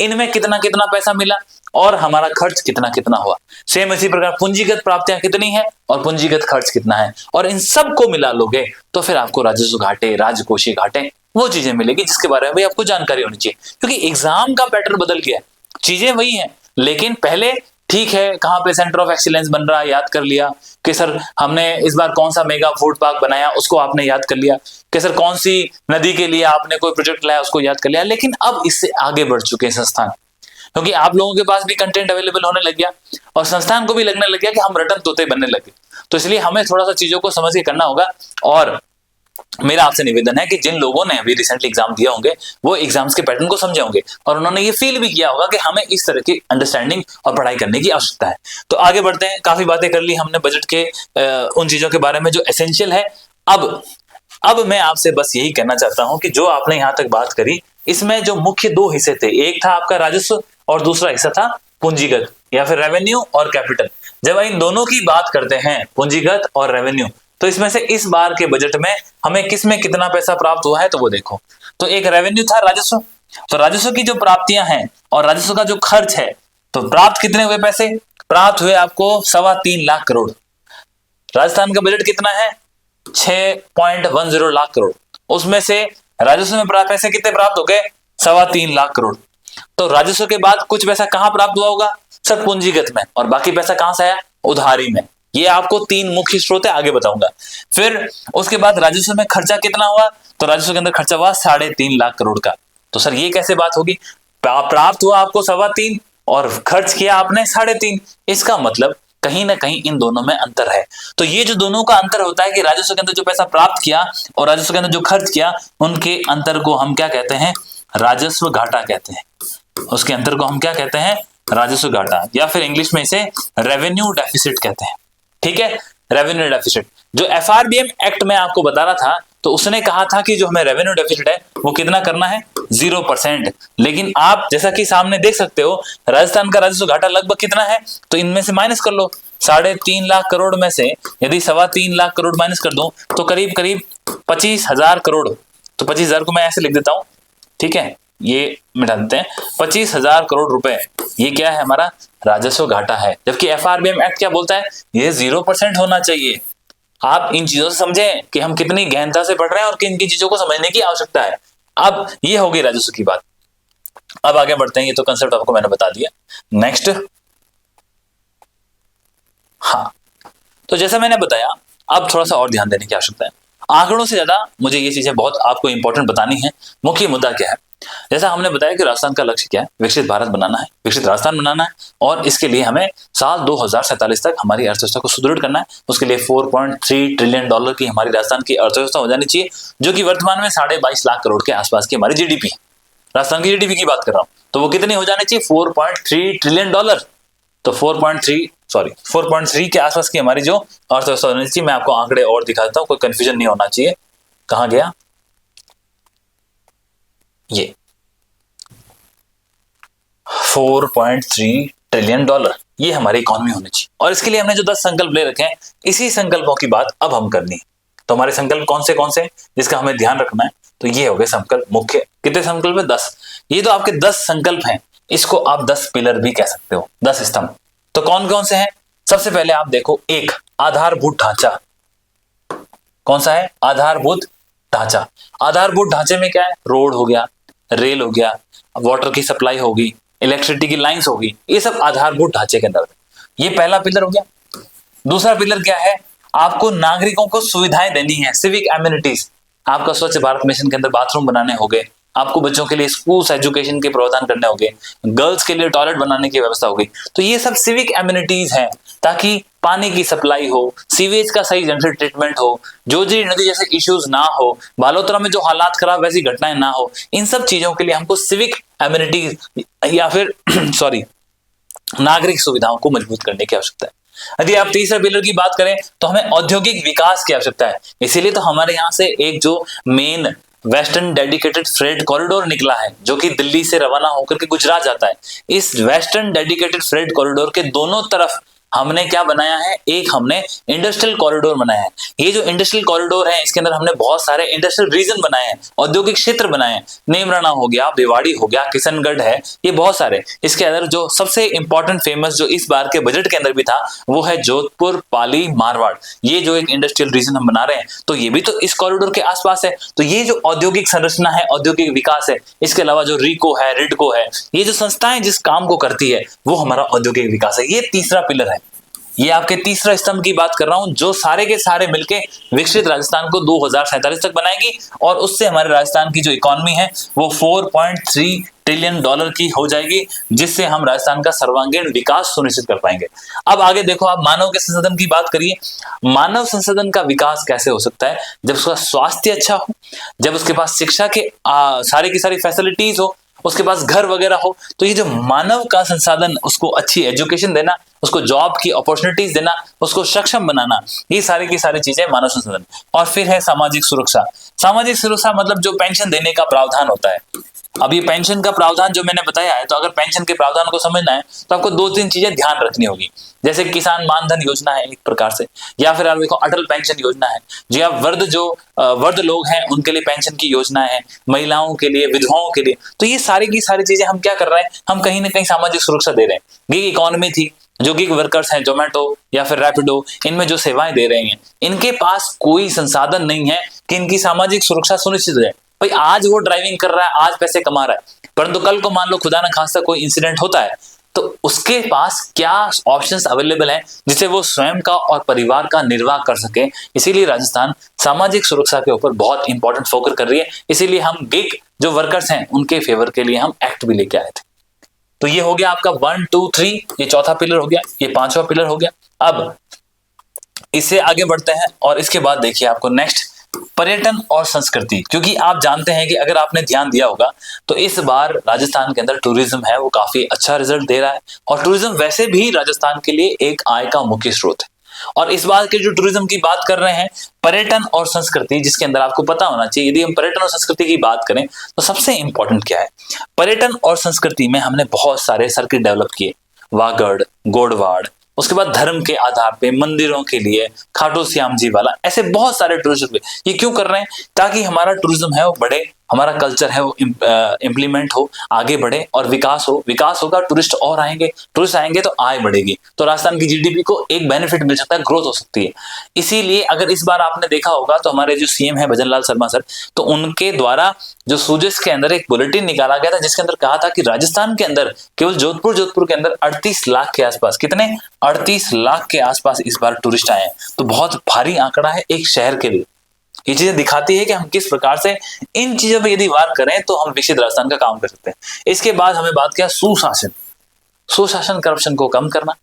Speaker 1: इनमें कितना कितना पैसा मिला और हमारा खर्च कितना कितना हुआ। सेम इसी प्रकार पूंजीगत प्राप्तियां कितनी है और पूंजीगत खर्च कितना है, और इन सब को मिला लोगे तो फिर आपको राजस्व घाटे, राजकोषीय घाटे वो चीजें मिलेगी जिसके बारे में भी आपको जानकारी होनी चाहिए, क्योंकि एग्जाम का पैटर्न बदल गया है, चीजें वही हैं, लेकिन पहले ठीक है कहाँ पे सेंटर ऑफ एक्सीलेंस बन रहा है याद कर लिया, कि सर हमने इस बार कौन सा मेगा फूड पार्क बनाया उसको आपने याद कर लिया, कि सर कौन सी नदी के लिए आपने कोई प्रोजेक्ट लाया उसको याद कर लिया। लेकिन अब इससे आगे बढ़ चुके हैं संस्थान, क्योंकि आप लोगों के पास भी कंटेंट अवेलेबल होने लग गया और संस्थान को भी लगने लग गया कि हम रटन तोते बनने लगे। तो इसलिए हमें थोड़ा सा चीजों को समझ के करना होगा। और मेरा आपसे निवेदन है कि जिन लोगों ने अभी रिसेंटली एग्जाम दिया होंगे वो एग्जाम्स के पैटर्न को समझे होंगे और उन्होंने ये फील भी किया होगा कि हमें इस तरह की अंडरस्टैंडिंग और पढ़ाई करने की आवश्यकता है। तो आगे बढ़ते हैं, काफी बातें कर ली हमने बजट के उन चीजों के बारे में जो एसेंशियल है। अब मैं आपसे बस यही कहना चाहता हूं कि जो आपने यहां तक बात करी इसमें जो मुख्य दो हिस्से थे, एक था आपका राजस्व और दूसरा हिस्सा था पूंजीगत या फिर रेवेन्यू और कैपिटल। जब इन दोनों की बात करते हैं पूंजीगत और रेवेन्यू, तो इसमें से इस बार के बजट में हमें किस में कितना पैसा प्राप्त हुआ है तो वो देखो। तो एक रेवेन्यू था राजस्व, तो राजस्व की जो प्राप्तियां हैं और राजस्व का जो खर्च है, तो प्राप्त कितने हुए पैसे, प्राप्त हुए आपको 3.25 लाख करोड़। राजस्थान का बजट कितना है 6.10 लाख करोड़, उसमें से राजस्व में प्राप्त पैसे कितने प्राप्त हो गए 3.25 लाख करोड़। तो राजस्व के बाद कुछ पैसा कहां प्राप्त हुआ होगा सर पूंजीगत में, और बाकी पैसा कहां से आया उधारी में। ये आपको तीन मुख्य स्रोत है, आगे बताऊंगा। फिर उसके बाद राजस्व में खर्चा कितना हुआ, तो राजस्व के अंदर खर्चा हुआ 3.5 लाख करोड़ का। तो सर ये कैसे बात होगी, प्राप्त हुआ आपको 3.25 और खर्च किया आपने 3.5, इसका मतलब कहीं ना कहीं इन दोनों में अंतर है। तो ये जो दोनों का अंतर होता है कि राजस्व के अंदर जो पैसा प्राप्त किया और राजस्व के अंदर जो खर्च किया, उनके अंतर को हम क्या कहते हैं राजस्व घाटा कहते हैं। उसके अंतर को हम क्या कहते हैं राजस्व घाटा, या फिर इंग्लिश में इसे रेवेन्यू डेफिसिट कहते हैं। ठीक है, रेवेन्यू डेफिसिट। जो एफआरबीएम एक्ट में आपको बता रहा था, तो उसने कहा था कि जो हमें रेवेन्यू डेफिसिट है वो कितना करना है 0%। लेकिन आप जैसा कि सामने देख सकते हो राजस्थान का राजस्व घाटा लगभग कितना है, तो इनमें से माइनस कर लो 3.5 लाख करोड़ में से यदि 3.25 लाख करोड़ माइनस कर दूं तो करीब करीब 25,000 करोड़। तो 25,000 को मैं ऐसे लिख देता हूं, ठीक है, ये मिटा देते हैं 25,000 करोड़ रुपए, ये क्या है हमारा राजस्व घाटा है। जबकि एफआरबीएम एक्ट क्या बोलता है, ये 0% होना चाहिए। आप इन चीजों से समझें कि हम कितनी गहनता से पढ़ रहे हैं और किन किन चीजों को समझने की आवश्यकता है। अब ये होगी राजस्व की बात। अब आगे बढ़ते हैं, ये तो कंसेप्ट आपको मैंने बता दिया। नेक्स्ट, हाँ, तो जैसा मैंने बताया अब थोड़ा सा और ध्यान देने की आवश्यकता है। आंकड़ों से ज्यादा मुझे ये चीजें बहुत आपको इंपॉर्टेंट बतानी है। मुख्य मुद्दा क्या है, जैसा हमने बताया कि राजस्थान का लक्ष्य क्या है, विकसित भारत बनाना है, विकसित राजस्थान बनाना है, और इसके लिए हमें साल 2047 तक हमारी अर्थव्यवस्था को सुदृढ़ करना है। उसके लिए $4.3 ट्रिलियन की हमारी राजस्थान की अर्थव्यवस्था हो जानी चाहिए, जो कि वर्तमान में 22.5 लाख करोड़ के आसपास की हमारी जीडीपी है। राजस्थान की जीडीपी की बात कर रहा हूं, तो वो कितनी हो जानी चाहिए $4.3 ट्रिलियन। तो 4.3 के आसपास की हमारी जो अर्थव्यवस्था होनी चाहिए। मैं आपको आंकड़े और दिखाता हूं, कोई कंफ्यूजन नहीं होना चाहिए। कहां गया ये $4.3 ट्रिलियन, ये हमारी इकोनॉमी होनी चाहिए। और इसके लिए हमने जो 10 संकल्प ले रखे हैं, इसी संकल्पों की बात अब हम करनी है। तो हमारे संकल्प कौन से जिसका हमें ध्यान रखना है, तो ये हो गए संकल्प मुख्य। कितने संकल्प है 10। ये तो आपके 10 संकल्प हैं, इसको आप 10 पिलर भी कह सकते हो, 10 स्तंभ। तो कौन कौन से हैं, सबसे पहले आप देखो, एक आधारभूत ढांचा। कौन सा है आधारभूत ढांचा। आधारभूत ढांचे में क्या है, रोड हो गया, रेल हो गया, वाटर की सप्लाई होगी, इलेक्ट्रिसिटी की लाइंस होगी, ये सब आधारभूत ढांचे के अंदर। ये पहला पिलर हो गया। दूसरा पिलर क्या है, आपको नागरिकों को सुविधाएं देनी है, सिविक एमिनिटीज। आपका स्वच्छ भारत मिशन के अंदर बाथरूम बनाने हो गए, आपको बच्चों के लिए स्कूल एजुकेशन के प्रावधान करने होंगे, गर्ल्स के लिए टॉयलेट बनाने की व्यवस्था होगी। तो ये सब सिविक एमिनिटीज हैं, ताकि पानी की सप्लाई हो, सीवेज का सही ढंग से ट्रीटमेंट हो, जोजी नदी जैसे इश्यूज ना हो, बालोतरा में जो हालात खराब वैसी घटनाएं ना हो। इन सब चीजों के लिए हमको सिविक एमिनिटीज या फिर सॉरी नागरिक सुविधाओं को मजबूत करने की आवश्यकता है। यदि आप तीसरे पिलर की बात करें तो हमें औद्योगिक विकास की आवश्यकता है। इसीलिए तो हमारे यहाँ से एक जो main western dedicated freight corridor निकला है, जो कि दिल्ली से रवाना होकर के गुजरात जाता है। इस वेस्टर्न डेडिकेटेड फ्रेट कॉरिडोर के दोनों तरफ हमने क्या बनाया है, एक हमने इंडस्ट्रियल कॉरिडोर बनाया है। ये जो इंडस्ट्रियल कॉरिडोर है इसके अंदर हमने बहुत सारे इंडस्ट्रियल रीजन बनाए हैं, औद्योगिक क्षेत्र बनाए हैं। नेमराना हो गया, भिवाड़ी हो गया, किशनगढ़ है, ये बहुत सारे। इसके अंदर जो सबसे इंपॉर्टेंट फेमस जो इस बार के बजट के अंदर भी था वो है जोधपुर, पाली, मारवाड़। ये जो एक इंडस्ट्रियल रीजन हम बना रहे हैं तो ये भी तो इस कॉरिडोर के आसपास है। तो ये जो औद्योगिक संरचना है, औद्योगिक विकास है, इसके अलावा जो रिको है, रिडको है, ये जो संस्थाएं जिस काम को करती है वो हमारा औद्योगिक विकास है। ये तीसरा पिलर है। ये आपके तीसरा स्तंभ की बात कर रहा हूं जो सारे के सारे मिलके विकसित राजस्थान को 2047 तक बनाएगी और उससे हमारे राजस्थान की जो इकोनॉमी है वो 4.3 ट्रिलियन डॉलर की हो जाएगी, जिससे हम राजस्थान का सर्वांगीण विकास सुनिश्चित कर पाएंगे। अब आगे देखो, आप मानव के संसाधन की बात करिए। मानव संसाधन का विकास कैसे हो सकता है? जब उसका स्वास्थ्य अच्छा हो, जब उसके पास शिक्षा के सारी की सारी फैसिलिटीज हो, उसके पास घर वगैरह हो। तो ये जो मानव का संसाधन, उसको अच्छी एजुकेशन देना, उसको जॉब की अपॉर्चुनिटीज देना, उसको सक्षम बनाना, ये सारी की सारी चीजें मानव संसाधन। और फिर है सामाजिक सुरक्षा। सामाजिक सुरक्षा मतलब जो पेंशन देने का प्रावधान होता है। अब ये पेंशन का प्रावधान जो मैंने बताया है, तो अगर पेंशन के प्रावधान को समझना है तो आपको 2-3 चीजें ध्यान रखनी होगी। जैसे किसान मानधन योजना है एक प्रकार से, या फिर आप देखो अटल पेंशन योजना है, जी आप वर्ध लोग हैं उनके लिए पेंशन की योजना है, महिलाओं के लिए, विधवाओं के लिए। तो ये सारी की सारी चीजें हम क्या कर रहे हैं, हम कहीं ना कहीं सामाजिक सुरक्षा दे रहे हैं। गिग इकोनॉमी थी, जो गिग वर्कर्स हैं, जोमेटो या फिर रैपिडो, इनमें जो सेवाएं दे रहे हैं, इनके पास कोई संसाधन नहीं है कि इनकी सामाजिक सुरक्षा सुनिश्चित हो जाए। भाई आज वो ड्राइविंग कर रहा है, आज पैसे कमा रहा है, परंतु कल को मान लो खुदा ना खास्ता कोई इंसिडेंट होता है तो उसके पास क्या ऑप्शंस अवेलेबल हैं जिससे वो स्वयं का और परिवार का निर्वाह कर सके। इसीलिए राजस्थान सामाजिक सुरक्षा के ऊपर बहुत इंपॉर्टेंट फोकस कर रही है। इसीलिए हम गिग जो वर्कर्स हैं उनके फेवर के लिए हम एक्ट भी लेके आए थे। तो ये हो गया आपका 1, 2, 3, ये चौथा पिलर हो गया, ये पांचवा पिलर हो गया। अब इससे आगे बढ़ते हैं और इसके बाद देखिए आपको नेक्स्ट पर्यटन और संस्कृति। क्योंकि आप जानते हैं कि अगर आपने ध्यान दिया होगा तो इस बार राजस्थान के अंदर टूरिज्म है वो काफी अच्छा रिजल्ट दे रहा है, और टूरिज्म वैसे भी राजस्थान के लिए एक आय का मुख्य स्रोत है। और इस बार के जो टूरिज्म की बात कर रहे हैं, पर्यटन और संस्कृति, जिसके अंदर आपको पता होना चाहिए, यदि हम पर्यटन और संस्कृति की बात करें तो सबसे इंपॉर्टेंट क्या है। पर्यटन और संस्कृति में हमने बहुत सारे सर्किट डेवलप किए, वागड़, गोडवाड़, उसके बाद धर्म के आधार पे मंदिरों के लिए खाटू श्याम जी वाला, ऐसे बहुत सारे टूरिज्म। ये क्यों कर रहे हैं? ताकि हमारा टूरिज्म है वो बढ़े, हमारा कल्चर है वो इम्प्लीमेंट हो, आगे बढ़े और विकास हो। विकास होगा, टूरिस्ट और आएंगे, टूरिस्ट आएंगे तो आय बढ़ेगी, तो राजस्थान की जीडीपी को एक बेनिफिट मिल सकता है, ग्रोथ हो सकती है। इसीलिए अगर इस बार आपने देखा होगा तो हमारे जो सीएम है भजन लाल शर्मा सर, तो उनके द्वारा जो सूजस के अंदर एक बुलेटिन निकाला गया था जिसके अंदर कहा था कि राजस्थान के अंदर केवल जोधपुर के अंदर 38 लाख के आसपास, कितने 38 लाख के आसपास इस बार टूरिस्ट आए हैं। तो बहुत भारी आंकड़ा है एक शहर के लिए। ये चीजें दिखाती है कि हम किस प्रकार से इन चीजों पे यदि वार करें तो हम विकसित राजस्थान का काम कर सकते हैं। इसके बाद हमें बात किया सुशासन। सुशासन, करप्शन को कम करना,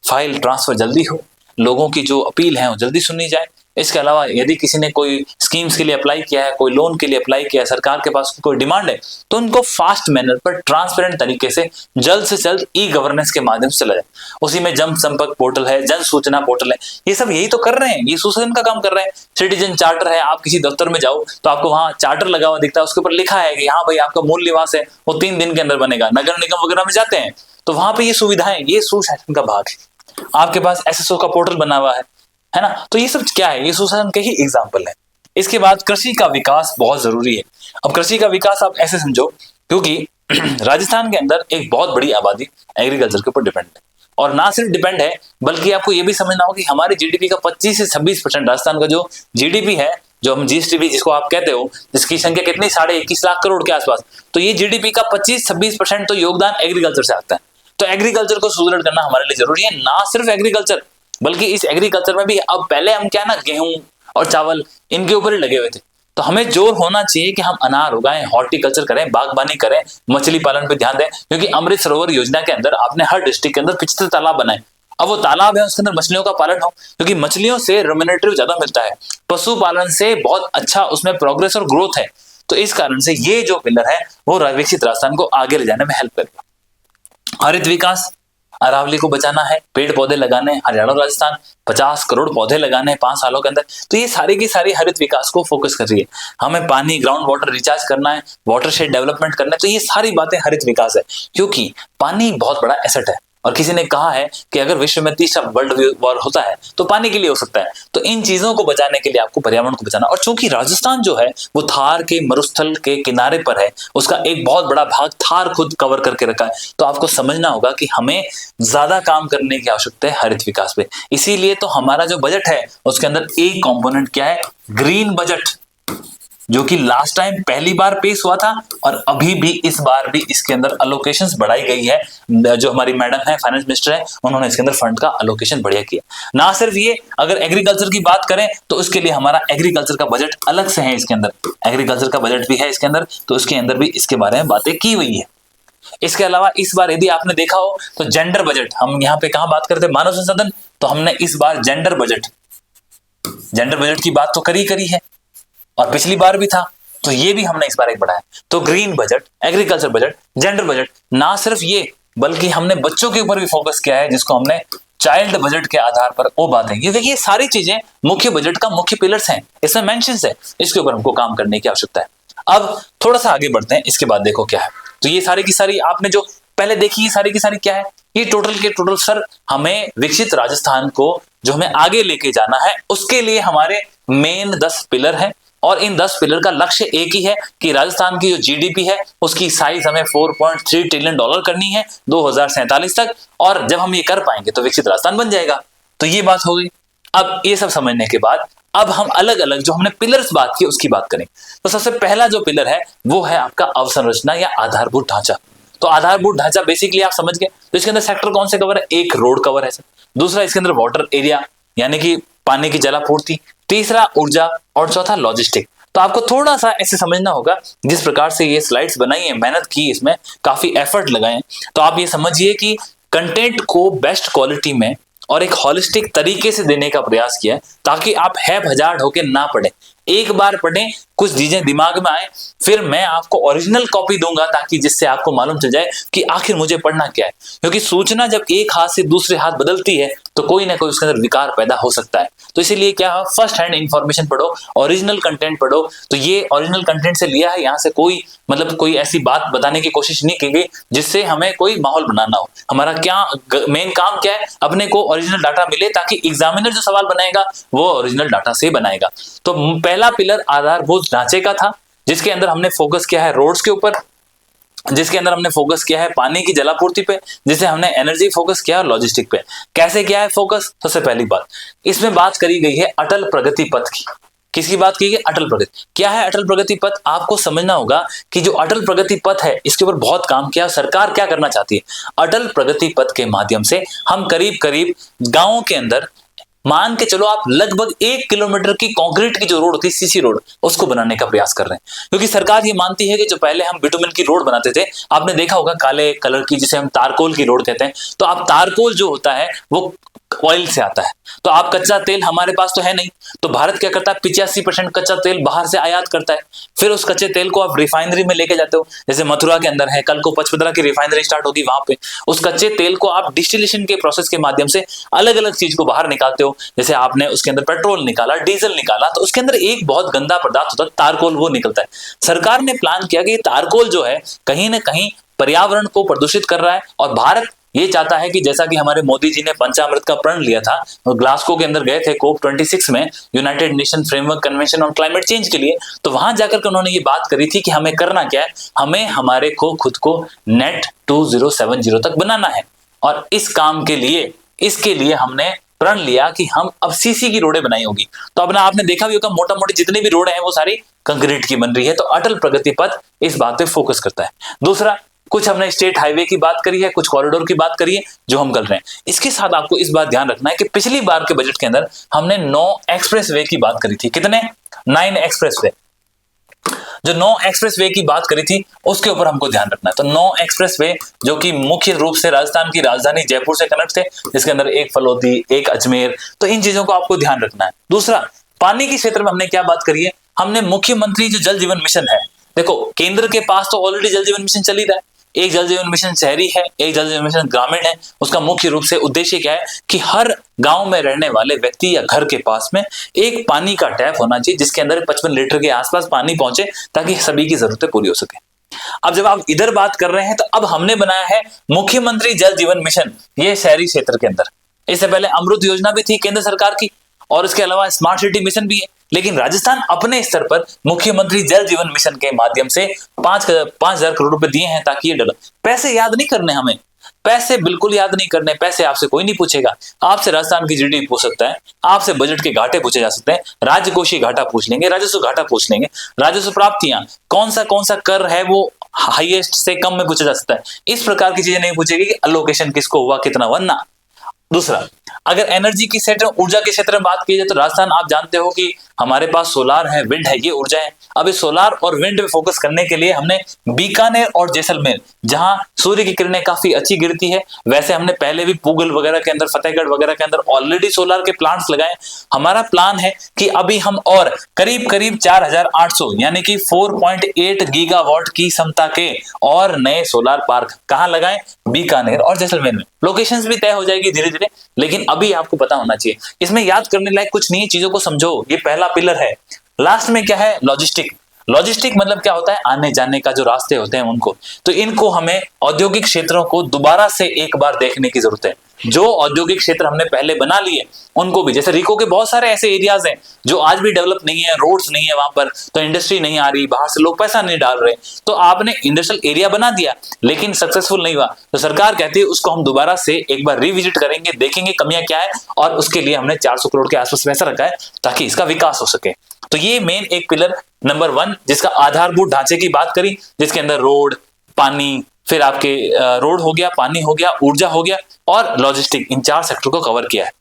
Speaker 1: फाइल ट्रांसफर जल्दी हो, लोगों की जो अपील है वो जल्दी सुनी जाए। इसके अलावा यदि किसी ने कोई स्कीम्स के लिए अप्लाई किया है, कोई लोन के लिए अप्लाई किया है, सरकार के पास कोई डिमांड है, तो उनको फास्ट मैनर पर ट्रांसपेरेंट तरीके से जल्द ई गवर्नेंस के माध्यम से चला जाए। उसी में जन संपर्क पोर्टल है, जन सूचना पोर्टल है, ये सब यही तो कर रहे हैं, ये सुशासन का काम कर रहे हैं। सिटीजन चार्टर है, आप किसी दफ्तर में जाओ तो आपको वहां चार्टर लगा हुआ दिखता है, उसके ऊपर लिखा है कि हाँ भाई आपका मूल निवास है वो 3 दिन के अंदर बनेगा। नगर निगम वगैरह में जाते हैं तो वहां पे ये सुविधाएं, ये सुशासन का भाग है। आपके पास एसएसओ का पोर्टल बना हुआ है ना, तो ये सब क्या है, ये सुशासन के ही एग्जाम्पल है। इसके बाद कृषि का विकास बहुत जरूरी है। अब कृषि का विकास आप ऐसे समझो, क्योंकि राजस्थान के अंदर एक बहुत बड़ी आबादी एग्रीकल्चर के ऊपर डिपेंड है, और ना सिर्फ डिपेंड है बल्कि आपको ये भी समझना होगा कि हमारी जीडीपी का 25 से 26% राजस्थान का जो जीडीपी है, जो हम जीएसटीपी जिसको आप कहते हो, जिसकी संख्या कितनी 21.5 लाख करोड़ के आसपास, तो ये जीडीपी का 25-26% तो योगदान एग्रीकल्चर से आता है। तो एग्रीकल्चर को सुदृढ़ करना हमारे लिए जरूरी है। ना सिर्फ एग्रीकल्चर बल्कि इस एग्रीकल्चर में भी अब पहले हम क्या ना गेहूं और चावल इनके ऊपर ही लगे हुए थे, तो हमें जोर होना चाहिए कि हम अनार उगाएं, हॉर्टिकल्चर करें, बागबानी करें, मछली पालन पे ध्यान दें। क्योंकि अमृत सरोवर योजना के अंदर आपने हर डिस्ट्रिक्ट के अंदर 75 तालाब बनाए। अब वो तालाब है उसके अंदर मछलियों का पालन हो, क्योंकि मछलियों से रेम्युनरेटिव ज्यादा मिलता है, पशुपालन से बहुत अच्छा उसमें प्रोग्रेस और ग्रोथ है। तो इस कारण से ये जो पिलर है वो विकसित राजस्थान को आगे ले जाने में हेल्प करेगा। हरित विकास, अरावली को बचाना है, पेड़ पौधे लगाने, हरियाणा और राजस्थान 50 करोड़ पौधे लगाने हैं 5 सालों के अंदर। तो ये सारी की सारी हरित विकास को फोकस कर रही है। हमें पानी, ग्राउंड वाटर रिचार्ज करना है, वाटर शेड डेवलपमेंट करना है, तो ये सारी बातें हरित विकास है। क्योंकि पानी बहुत बड़ा एसेट है, और किसी ने कहा है कि अगर विश्व में तीसरा वर्ल्ड वॉर होता है तो पानी के लिए हो सकता है। तो इन चीजों को बचाने के लिए आपको पर्यावरण को बचाना, और चूंकि राजस्थान जो है वो थार के मरुस्थल के किनारे पर है, उसका एक बहुत बड़ा भाग थार खुद कवर करके रखा है, तो आपको समझना होगा कि हमें ज्यादा काम करने की आवश्यकता है हरित विकास पे। इसीलिए तो हमारा जो बजट है उसके अंदर एक कंपोनेंट क्या है, ग्रीन बजट, जो कि लास्ट टाइम पहली बार पेश हुआ था और अभी भी इस बार भी इसके अंदर अलोकेशंस बढ़ाई गई है। जो हमारी मैडम है फाइनेंस मिनिस्टर है, उन्होंने इसके अंदर फंड का अलोकेशन बढ़िया किया। ना सिर्फ ये, अगर एग्रीकल्चर की बात करें तो उसके लिए हमारा एग्रीकल्चर का बजट अलग से है, इसके अंदर एग्रीकल्चर का बजट भी है इसके अंदर, तो उसके अंदर भी इसके बारे में बातें की हुई है। इसके अलावा इस बार यदि आपने देखा हो तो जेंडर बजट, हम यहाँ पे कहां बात करते हैं, मानव संसाधन, तो हमने इस बार जेंडर बजट की बात तो करी है और पिछली बार भी था, तो ये भी हमने इस बार एक बढ़ाया। तो green budget, agriculture budget, gender budget, ना सिर्फ ये बल्कि हमने बच्चों के ऊपर भी फोकस किया है, जिसको हमने चाइल्ड बजट के आधार पर वो बातें। ये देखिए सारी चीजें मुख्य बजट का मुख्य पिलर्स हैं, इसमें मेंशंस है, इसके ऊपर हमको काम करने की आवश्यकता है। अब थोड़ा सा आगे बढ़ते हैं, इसके बाद देखो क्या है। तो ये सारी की सारी आपने जो पहले देखी, ये सारी की सारी क्या है, ये टोटल के टोटल सर हमें विकसित राजस्थान को जो हमें आगे लेके जाना है उसके लिए हमारे मेन 10 पिलर है। और इन 10 पिलर का लक्ष्य एक ही है कि राजस्थान की जो जीडीपी है उसकी साइज हमें 4.3 ट्रिलियन डॉलर करनी है 2047 तक, और जब हम ये कर पाएंगे तो विकसित राजस्थान बन जाएगा। तो ये बात हो गई। अब ये सब समझने के बाद अब हम अलग अलग जो हमने पिलर्स बात की उसकी बात करें। तो सबसे पहला जो पिलर है वो है आपका अवसंरचना या आधारभूत ढांचा। तो आधारभूत ढांचा बेसिकली आप समझ गए, तो इसके अंदर सेक्टर कौन से कवर है, एक रोड कवर है सर, दूसरा इसके अंदर वाटर एरिया यानी कि पानी की जलापूर्ति, तीसरा ऊर्जा, और चौथा लॉजिस्टिक। तो आपको थोड़ा सा ऐसे समझना होगा, जिस प्रकार से ये स्लाइड्स बनाई है, मेहनत की, इसमें काफी एफर्ट लगाए, तो आप ये समझिए कि कंटेंट को बेस्ट क्वालिटी में और एक हॉलिस्टिक तरीके से देने का प्रयास किया है, ताकि आप हैप हजार्ड होके ना पढ़े, एक बार पढ़ें, कुछ चीजें दिमाग में आए, फिर मैं आपको ओरिजिनल कॉपी दूंगा ताकि जिससे आपको मालूम चल जाए कि आखिर मुझे पढ़ना क्या है। क्योंकि सूचना जब एक हाथ से दूसरे हाथ बदलती है तो कोई ना कोई उसके अंदर विकार पैदा हो सकता है। तो इसीलिए क्या है, फर्स्ट हैंड इंफॉर्मेशन पढ़ो, ओरिजिनल कंटेंट पढ़ो। तो ये ओरिजिनल कंटेंट से लिया है, यहाँ से कोई मतलब कोई ऐसी बात बताने की कोशिश नहीं की गई जिससे हमें कोई माहौल बनाना हो। हमारा क्या मेन काम क्या है, अपने को ओरिजिनल डाटा मिले ताकि एग्जामिनर जो सवाल बनाएगा वो ओरिजिनल डाटा से बनाएगा। तो पहला पिलर आधारभूत ढांचे का था, जिसके अंदर हमने फोकस किया है रोड्स के ऊपर, जिसके अंदर हमने फोकस किया है पानी की जलापूर्ति पे, जिसे हमने एनर्जी फोकस किया है लॉजिस्टिक पे। कैसे किया है फोकस, सबसे पहली बात इसमें बात करी गई है अटल प्रगति पथ की। किसकी बात की गई, अटल प्रगति। क्या है अटल प्रगति पथ, आपको समझना होगा कि जो अटल प्रगति पथ है इसके ऊपर बहुत काम किया। सरकार क्या करना चाहती है, अटल प्रगति पथ के माध्यम से हम करीब करीब गांवों के अंदर मान के चलो आप लगभग 1 किलोमीटर की कंक्रीट की जो रोड होती है, सीसी रोड, उसको बनाने का प्रयास कर रहे हैं। क्योंकि सरकार ये मानती है कि जो पहले हम बिटुमिन की रोड बनाते थे, आपने देखा होगा काले कलर की, जिसे हम तारकोल की रोड कहते हैं, तो आप तारकोल जो होता है वो ऑयल से आता है, तो आप कच्चा तेल हमारे पास तो है नहीं, तो भारत क्या करता है 85% कच्चा तेल बाहर से आयात करता है। फिर उस कच्चे तेल को आप रिफाइनरी में लेके जाते हो, जैसे मथुरा के अंदर है, कल को पचपदरा की रिफाइनरी स्टार्ट होगी, वहां पे उस कच्चे तेल को आप डिस्टिलेशन के प्रोसेस के माध्यम से अलग अलग चीज को बाहर निकालते हो। जैसे आपने उसके अंदर पेट्रोल निकाला, डीजल निकाला, तो उसके अंदर एक बहुत गंदा पदार्थ होता है तारकोल, वो निकलता है। सरकार ने प्लान किया कि तारकोल जो है कहीं ना कहीं पर्यावरण को प्रदूषित कर रहा है, और भारत ये चाहता है कि जैसा कि हमारे मोदी जी ने पंचामृत का प्रण लिया था, और ग्लासगो के अंदर गए थे COP26 में, United nation framework convention on climate change के लिए, तो वहां जाकर के उन्होंने ये बात करी थी कि हमें करना क्या है, हमें हमारे को खुद को नेट 2070 तक बनाना है। और इस काम के लिए, इसके लिए हमने प्रण लिया कि हम अब सीसी की रोडें बनाई होगी। तो अब ना आपने देखा भी होगा मोटा मोटी जितने भी रोडें हैं वो सारी कंक्रीट की बन रही है। तो अटल प्रगति पथ इस बात पे फोकस करता है। दूसरा, कुछ हमने स्टेट हाईवे की बात करी है, कुछ कॉरिडोर की बात करी है जो हम कर रहे हैं। इसके साथ आपको इस बात ध्यान रखना है कि पिछली बार के बजट के अंदर हमने 9 एक्सप्रेस वे की बात करी थी। कितने, 9 एक्सप्रेस वे। जो 9 एक्सप्रेस वे की बात करी थी उसके ऊपर हमको ध्यान रखना है। तो 9 एक्सप्रेस वे जो कि मुख्य रूप से राजस्थान की राजधानी जयपुर से कनेक्ट थे, जिसके अंदर एक फलोदी, एक अजमेर, तो इन चीजों को आपको ध्यान रखना है। दूसरा, पानी के क्षेत्र में हमने क्या बात करी है, हमने मुख्यमंत्री जो जल जीवन मिशन है, देखो केंद्र के पास तो ऑलरेडी जल जीवन मिशन चल ही रहा है, एक जल जीवन मिशन शहरी है, एक जल जीवन मिशन ग्रामीण है। उसका मुख्य रूप से उद्देश्य क्या है कि हर गांव में रहने वाले व्यक्ति या घर के पास में एक पानी का टैप होना चाहिए, जिसके अंदर 55 लीटर के आसपास पानी पहुंचे, ताकि सभी की जरूरतें पूरी हो सके। अब जब आप इधर बात कर रहे हैं तो अब हमने बनाया है मुख्यमंत्री जल जीवन मिशन, ये शहरी क्षेत्र के अंदर। इससे पहले अमृत योजना भी थी केंद्र सरकार की, और इसके अलावा स्मार्ट सिटी मिशन भी है। लेकिन राजस्थान अपने स्तर पर मुख्यमंत्री जल जीवन मिशन के माध्यम से 5,000 करोड़ रुपए दिए हैं ताकि ये डेवलप। पैसे याद नहीं करने, हमें पैसे बिल्कुल याद नहीं करने। पैसे आपसे कोई नहीं पूछेगा, आपसे राजस्थान की जीडीपी पूछ सकता है, आपसे बजट के घाटे पूछे जा सकते हैं, राज्य कोषीय घाटा पूछ लेंगे, राजस्व घाटा पूछ लेंगे, राजस्व प्राप्तियां कौन सा कर है वो हाईएस्ट से कम में पूछा जा सकता है। इस प्रकार की चीजें नहीं पूछेगी कि अलोकेशन किसको हुआ, कितना वरना। दूसरा, अगर एनर्जी की क्षेत्र, ऊर्जा के क्षेत्र में बात की जाए तो राजस्थान, आप जानते हो कि हमारे पास सोलार है, विंड है, ये ऊर्जा है। अब इस सोलार और विंड पे फोकस करने के लिए हमने बीकानेर और जैसलमेर, जहां सूर्य की किरणें काफी अच्छी गिरती है, वैसे हमने पहले भी पूगल वगैरह के अंदर, फतेहगढ़ वगैरह के अंदर ऑलरेडी सोलार के प्लांट्स लगाए। हमारा प्लान है कि अभी हम और करीब करीब 4,800 यानी कि 4.8 गीगावाट की क्षमता के और नए सोलार पार्क कहां लगाएं, बीकानेर और जैसलमेर में। लोकेशंस भी तय हो जाएगी धीरे धीरे, लेकिन अभी आपको पता होना चाहिए। इसमें याद करने लायक कुछ नहीं है, चीजों को समझो। ये पहला पिलर है। लास्ट में क्या है, लॉजिस्टिक। लॉजिस्टिक मतलब क्या होता है, आने जाने का जो रास्ते होते हैं उनको। तो इनको हमें औद्योगिक क्षेत्रों को दोबारा से एक बार देखने की जरूरत है। जो औद्योगिक क्षेत्र हमने पहले बना लिए उनको भी, जैसे रीको के बहुत सारे ऐसे एरियाज हैं जो आज भी डेवलप नहीं है, रोड्स नहीं है वहां पर, तो इंडस्ट्री नहीं आ रही, बाहर से लोग पैसा नहीं डाल रहे, तो आपने इंडस्ट्रियल एरिया बना दिया लेकिन सक्सेसफुल नहीं हुआ, तो सरकार कहती है उसको हम दोबारा से एक बार रिविजिट करेंगे, देखेंगे कमियां क्या है, और उसके लिए हमने 400 करोड़ के आसपास पैसा रखा है ताकि इसका विकास हो सके। तो ये मेन एक पिलर नंबर 1, जिसका आधारभूत ढांचे की बात करी, जिसके अंदर रोड, पानी, फिर आपके रोड हो गया, पानी हो गया, ऊर्जा हो गया और लॉजिस्टिक, इन 4 सेक्टर को कवर किया है।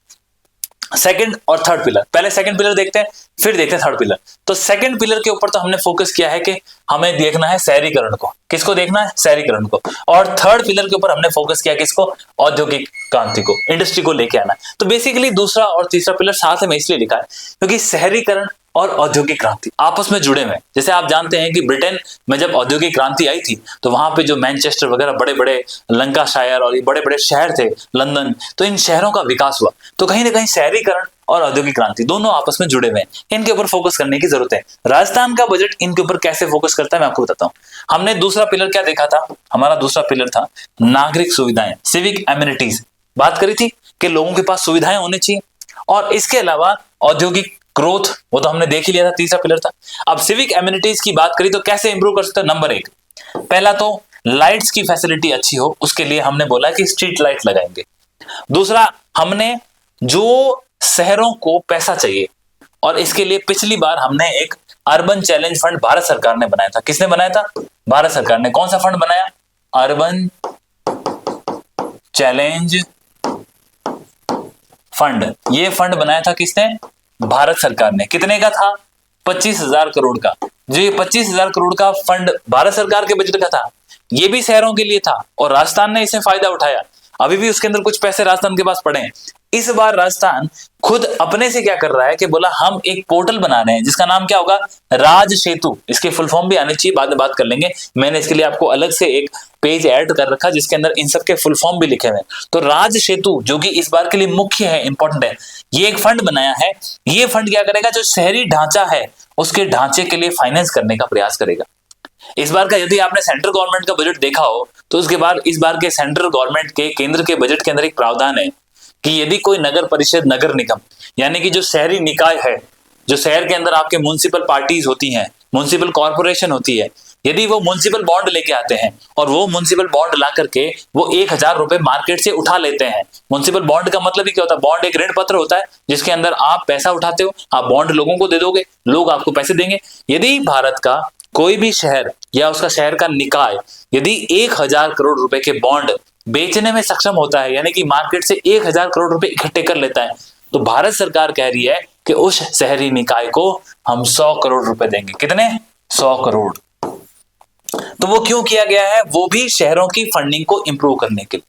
Speaker 1: सेकंड और थर्ड पिलर, पहले सेकंड पिलर देखते हैं फिर देखते हैं थर्ड पिलर। तो सेकंड पिलर के ऊपर तो हमने फोकस किया है कि हमें देखना है शहरीकरण को। किसको देखना है, शहरीकरण को। और थर्ड पिलर के ऊपर हमने फोकस किया किसको, औद्योगिक क्रांति को, इंडस्ट्री को लेके आना। तो बेसिकली दूसरा और तीसरा पिलर साथ में इसलिए लिखा है क्योंकि शहरीकरण और औद्योगिक क्रांति आपस में जुड़े हुए हैं। जैसे आप जानते हैं कि ब्रिटेन में जब औद्योगिक क्रांति आई थी तो वहां पे जो मैनचेस्टर वगैरह बड़े बड़े लंकाशायर और ये बड़े बड़े शहर थे, लंदन, तो इन शहरों का विकास हुआ। तो कहीं ना कहीं शहरीकरण और औद्योगिक क्रांति दोनों आपस में जुड़े हुए हैं, इनके ऊपर फोकस करने की जरूरत है। राजस्थान का बजट इनके ऊपर कैसे फोकस करता है मैं आपको बताता हूँ। हमने दूसरा पिलर क्या देखा था, हमारा दूसरा पिलर था नागरिक सुविधाएं, सिविक एमिनिटीज। बात करी थी कि लोगों के पास सुविधाएं होनी चाहिए, और इसके अलावा औद्योगिक ग्रोथ, वो तो हमने देख ही लिया था, तीसरा पिलर था। अब सिविक एमिनिटीज की बात करी तो कैसे इंप्रूव कर सकते हैं। नंबर 1, पहला तो लाइट्स की फैसिलिटी अच्छी हो, उसके लिए हमने बोला कि स्ट्रीट लाइट लगाएंगे। दूसरा, हमने जो शहरों को पैसा चाहिए, और इसके लिए पिछली बार हमने एक अर्बन चैलेंज फंड भारत सरकार ने बनाया था। किसने बनाया था, भारत सरकार ने। कौन सा फंड बनाया, अर्बन चैलेंज फंड। ये फंड बनाया था किसने, भारत सरकार ने। कितने का था, 25,000 करोड़ का। जो ये 25,000 करोड़ का फंड भारत सरकार के बजट का था, ये भी शहरों के लिए था और राजस्थान ने इससे फायदा उठाया। अभी भी उसके अंदर कुछ पैसे राजस्थान के पास पड़े हैं। इस बार राजस्थान खुद अपने से क्या कर रहा है कि बोला हम एक पोर्टल बना रहे हैं जिसका नाम क्या होगा, राज सेतु। इसके फुल फॉर्म भी आने चाहिए, बाद में बात कर लेंगे। मैंने इसके लिए आपको अलग से एक पेज ऐड कर रखा जिसके अंदर इन सब के फुल फॉर्म भी लिखे हुए हैं। तो राज सेतु जो कि इस बार के लिए मुख्य है, इंपॉर्टेंट है, ये एक फंड बनाया है। ये फंड क्या करेगा, जो शहरी ढांचा है उसके ढांचे के लिए फाइनेंस करने का प्रयास करेगा। इस बार का यदि आपने सेंट्रल गवर्नमेंट का बजट देखा हो तो उसके बाद इस बार के सेंट्रल गवर्नमेंट के केंद्र के बजट के अंदर एक प्रावधान है कि यदि कोई नगर परिषद, नगर निगम, यानी कि जो शहरी निकाय है, जो शहर के अंदर आपके म्युनिसिपल पार्टीज होती हैं, म्युनिसिपल कॉर्पोरेशन होती है, यदि वो म्युनिसिपल बॉन्ड लेके आते हैं और वो म्युनिसिपल बॉन्ड ला करके वो 1,000 रुपए मार्केट से उठा लेते हैं। म्युनिसिपल बॉन्ड का मतलब ही क्या होता है, बॉन्ड एक ऋण पत्र होता है जिसके अंदर आप पैसा उठाते हो, आप बॉन्ड लोगों को दे दोगे, लोग आपको पैसे देंगे। यदि भारत का कोई भी शहर या उसका शहर का निकाय यदि 1,000 करोड़ रुपए के बॉन्ड बेचने में सक्षम होता है, यानी कि मार्केट से 1,000 करोड़ रुपए इकट्ठे कर लेता है, तो भारत सरकार कह रही है कि उस शहरी निकाय को हम 100 करोड़ रुपए देंगे। कितने, 100 करोड़। तो वो क्यों किया गया है, वो भी शहरों की फंडिंग को इंप्रूव करने के लिए।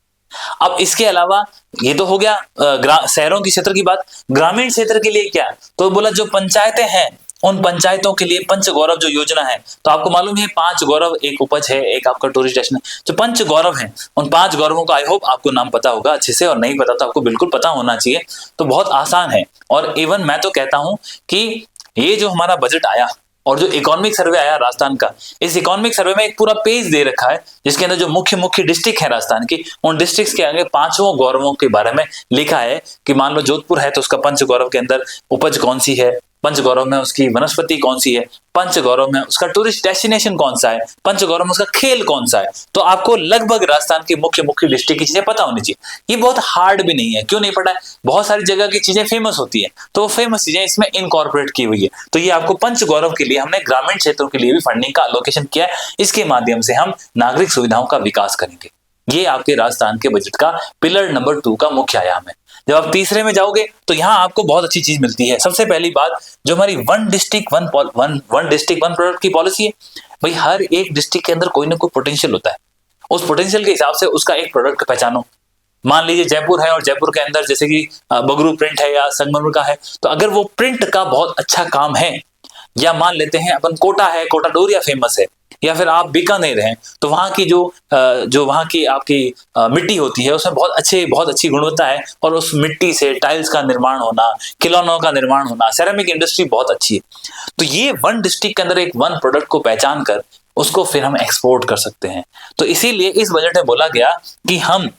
Speaker 1: अब इसके अलावा ये तो हो गया शहरों की क्षेत्र की बात। ग्रामीण क्षेत्र के लिए क्या, तो बोला जो पंचायतें हैं उन पंचायतों के लिए पंच गौरव जो योजना है, तो आपको मालूम है 5 गौरव, एक उपज है, एक आपका टूरिस्ट डेस्टिनेशन, जो पंच गौरव है उन 5 गौरवों का आई होप आपको नाम पता होगा अच्छे से, और नहीं पता तो आपको बिल्कुल पता होना चाहिए। तो बहुत आसान है, और इवन मैं तो कहता हूं कि ये जो हमारा बजट आया और जो इकोनॉमिक सर्वे आया राजस्थान का, इस इकोनॉमिक सर्वे में एक पूरा पेज दे रखा है जिसके अंदर जो मुख्य मुख्य डिस्ट्रिक्ट है राजस्थान की, उन डिस्ट्रिक्ट्स के आगे पांचों गौरवों के बारे में लिखा है कि मान लो जोधपुर है तो उसका पंच गौरव के अंदर उपज कौन सी है, पंच गौरव में उसकी वनस्पति कौन सी है, पंच गौरव में उसका टूरिस्ट डेस्टिनेशन कौन सा है, पंच गौरव में उसका खेल कौन सा है। तो आपको लगभग राजस्थान की मुख्य मुख्य डिस्ट्रिक्ट की चीजें पता होनी चाहिए। ये बहुत हार्ड भी नहीं है, क्यों नहीं पता है, बहुत सारी जगह की चीजें फेमस होती है, तो वो फेमस चीजें इसमें इनकॉर्पोरेट की हुई है। तो ये आपको पंच गौरव के लिए हमने ग्रामीण क्षेत्रों के लिए भी फंडिंग का एलोकेशन किया है, इसके माध्यम से हम नागरिक सुविधाओं का विकास करेंगे। ये आपके राजस्थान के बजट का पिलर नंबर 2 का मुख्य आयाम है। जब आप तीसरे में जाओगे तो यहां आपको बहुत अच्छी चीज मिलती है। सबसे पहली बात, जो हमारी वन डिस्ट्रिक्ट वन प्रोडक्ट की पॉलिसी है, भाई हर एक डिस्ट्रिक्ट के अंदर कोई ना कोई पोटेंशियल होता है, उस पोटेंशियल के हिसाब से उसका एक प्रोडक्ट पहचानो। मान लीजिए जयपुर है और जयपुर के अंदर जैसे कि बगरू प्रिंट है या संगमरमर का है, तो अगर वो प्रिंट का बहुत अच्छा काम है, या मान लेते हैं अपन कोटा है, कोटा डोरिया फेमस है, या फिर आप बीकानेर हैं तो वहां की जो वहां की आपकी मिट्टी होती है उसमें बहुत अच्छी गुणवत्ता है, और उस मिट्टी से टाइल्स का निर्माण होना, खिलौनों का निर्माण होना, सेरेमिक इंडस्ट्री बहुत अच्छी है। तो ये वन डिस्ट्रिक्ट के अंदर एक वन प्रोडक्ट को पहचान कर उसको फिर हम एक्सपोर्ट कर सकते हैं। तो इसीलिए इस बजट में बोला गया कि हम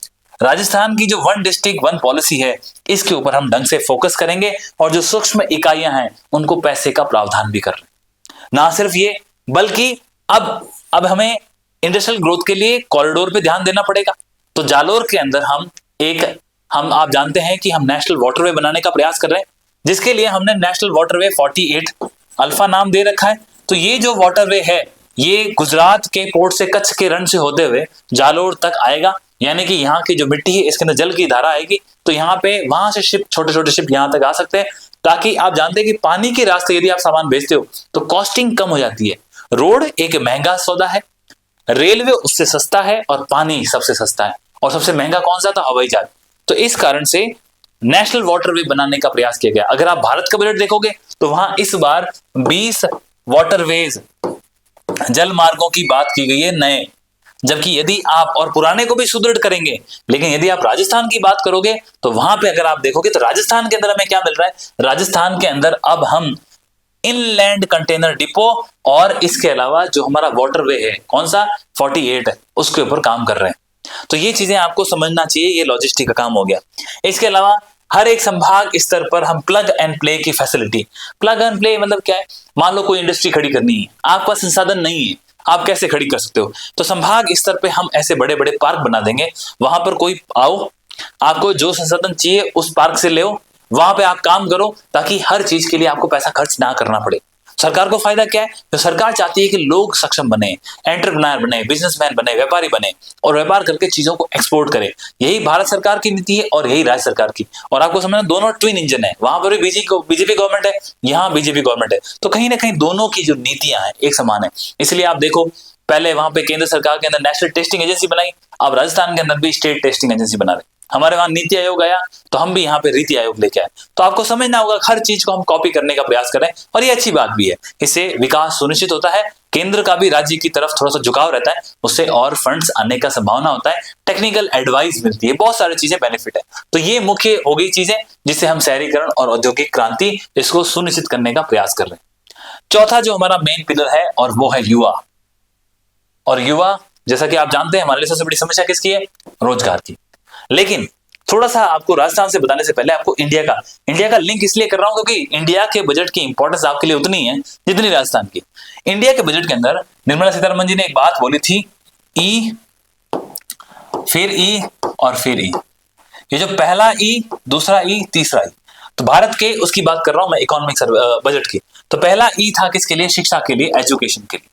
Speaker 1: राजस्थान की जो वन डिस्ट्रिक्ट वन पॉलिसी है इसके ऊपर हम ढंग से फोकस करेंगे, और जो सूक्ष्म इकाइयां हैं उनको पैसे का प्रावधान भी कर रहे हैं। ना सिर्फ ये, बल्कि अब हमें इंडस्ट्रियल ग्रोथ के लिए कॉरिडोर पे ध्यान देना पड़ेगा। तो जालोर के अंदर हम आप जानते हैं कि हम नेशनल वाटरवे बनाने का प्रयास कर रहे हैं, जिसके लिए हमने नेशनल वाटरवे 48 अल्फा नाम दे रखा है। तो ये जो वाटरवे है ये गुजरात के पोर्ट से, कच्छ के रण से होते हुए जालोर तक आएगा, यानी कि यहाँ की जो मिट्टी है इसके अंदर जल की धारा आएगी, तो यहाँ पे वहां से शिप, छोटे छोटे शिप यहाँ तक आ सकते हैं, ताकि आप जानते हैं कि पानी के रास्ते यदि आप सामान भेजते हो तो कॉस्टिंग कम हो जाती है। रोड एक महंगा सौदा है, रेलवे उससे सस्ता है, और पानी सबसे सस्ता है, और सबसे महंगा कौन सा था, हवाई जहाज। तो इस कारण से नेशनल वाटरवे बनाने का प्रयास किया गया। अगर आप भारत का बजट देखोगे तो वहां इस बार 20 वाटरवेज जल मार्गों की बात की गई है नए, जबकि यदि आप और पुराने को भी सुदृढ़ करेंगे, लेकिन यदि आप राजस्थान की बात करोगे तो वहां पे अगर आप देखोगे तो राजस्थान के अंदर हमें क्या मिल रहा है, राजस्थान के अंदर अब हम इनलैंड कंटेनर डिपो और इसके अलावा जो हमारा वाटरवे है कौन सा 48 है उसके ऊपर काम कर रहे हैं। तो ये चीजें आपको समझना चाहिए, ये लॉजिस्टिक का काम हो गया। इसके अलावा हर एक संभाग स्तर पर हम प्लग एंड प्ले की फैसिलिटी, प्लग एंड प्ले मतलब क्या है, मान लो कोई इंडस्ट्री खड़ी करनी है, आपके पास संसाधन नहीं है, आप कैसे खड़ी कर सकते हो, तो संभाग स्तर पे हम ऐसे बड़े बड़े पार्क बना देंगे, वहां पर कोई आओ, आपको जो संसाधन चाहिए उस पार्क से ले, वहां पे आप काम करो, ताकि हर चीज के लिए आपको पैसा खर्च ना करना पड़े। सरकार को फायदा क्या है, तो सरकार चाहती है कि लोग सक्षम बने, एंटरप्रेन्योर बने, बिजनेसमैन बने, व्यापारी बने, और व्यापार करके चीजों को एक्सपोर्ट करे। यही भारत सरकार की नीति है और यही राज्य सरकार की। और आपको समझना, दोनों ट्विन इंजन है, वहां पर भी बीजेपी गवर्नमेंट है, यहाँ बीजेपी गवर्नमेंट है, तो कहीं ना कहीं दोनों की जो नीतियां हैं एक समान है। इसलिए आप देखो, पहले वहां पे केंद्र सरकार के अंदर नेशनल टेस्टिंग एजेंसी बनाई, अब राजस्थान के अंदर भी स्टेट टेस्टिंग एजेंसी बना रहे। हमारे वहां नीति आयोग आया तो हम भी यहाँ पे रीति आयोग लेके आए। तो आपको समझना होगा, हर चीज को हम कॉपी करने का प्रयास करें, और ये अच्छी बात भी है, इससे विकास सुनिश्चित होता है, केंद्र का भी राज्य की तरफ थोड़ा सा झुकाव रहता है, उससे और फंड्स आने का संभावना होता है, टेक्निकल एडवाइस मिलती है, बहुत सारी चीजें बेनिफिट है। तो ये मुख्य हो गई चीजें जिससे हम शहरीकरण और औद्योगिक क्रांति इसको सुनिश्चित करने का प्रयास कर रहे हैं। चौथा जो हमारा मेन पिलर है और वो है युवा। और युवा, जैसा कि आप जानते हैं, हमारे लिए सबसे बड़ी समस्या किसकी है, रोजगार की। लेकिन थोड़ा सा आपको राजस्थान से बताने से पहले आपको इंडिया का लिंक इसलिए कर रहा हूं क्योंकि इंडिया के बजट की इंपॉर्टेंस आपके लिए उतनी है जितनी राजस्थान की। इंडिया के बजट के अंदर निर्मला सीतारमण जी ने एक बात बोली थी, ई फिर ई और फिर ई। ये जो पहला ई, दूसरा ई, तीसरा ई, तो भारत के उसकी बात कर रहा हूं मैं, इकोनॉमिक बजट की। तो पहला ई था किसके लिए, शिक्षा के लिए, एजुकेशन के लिए।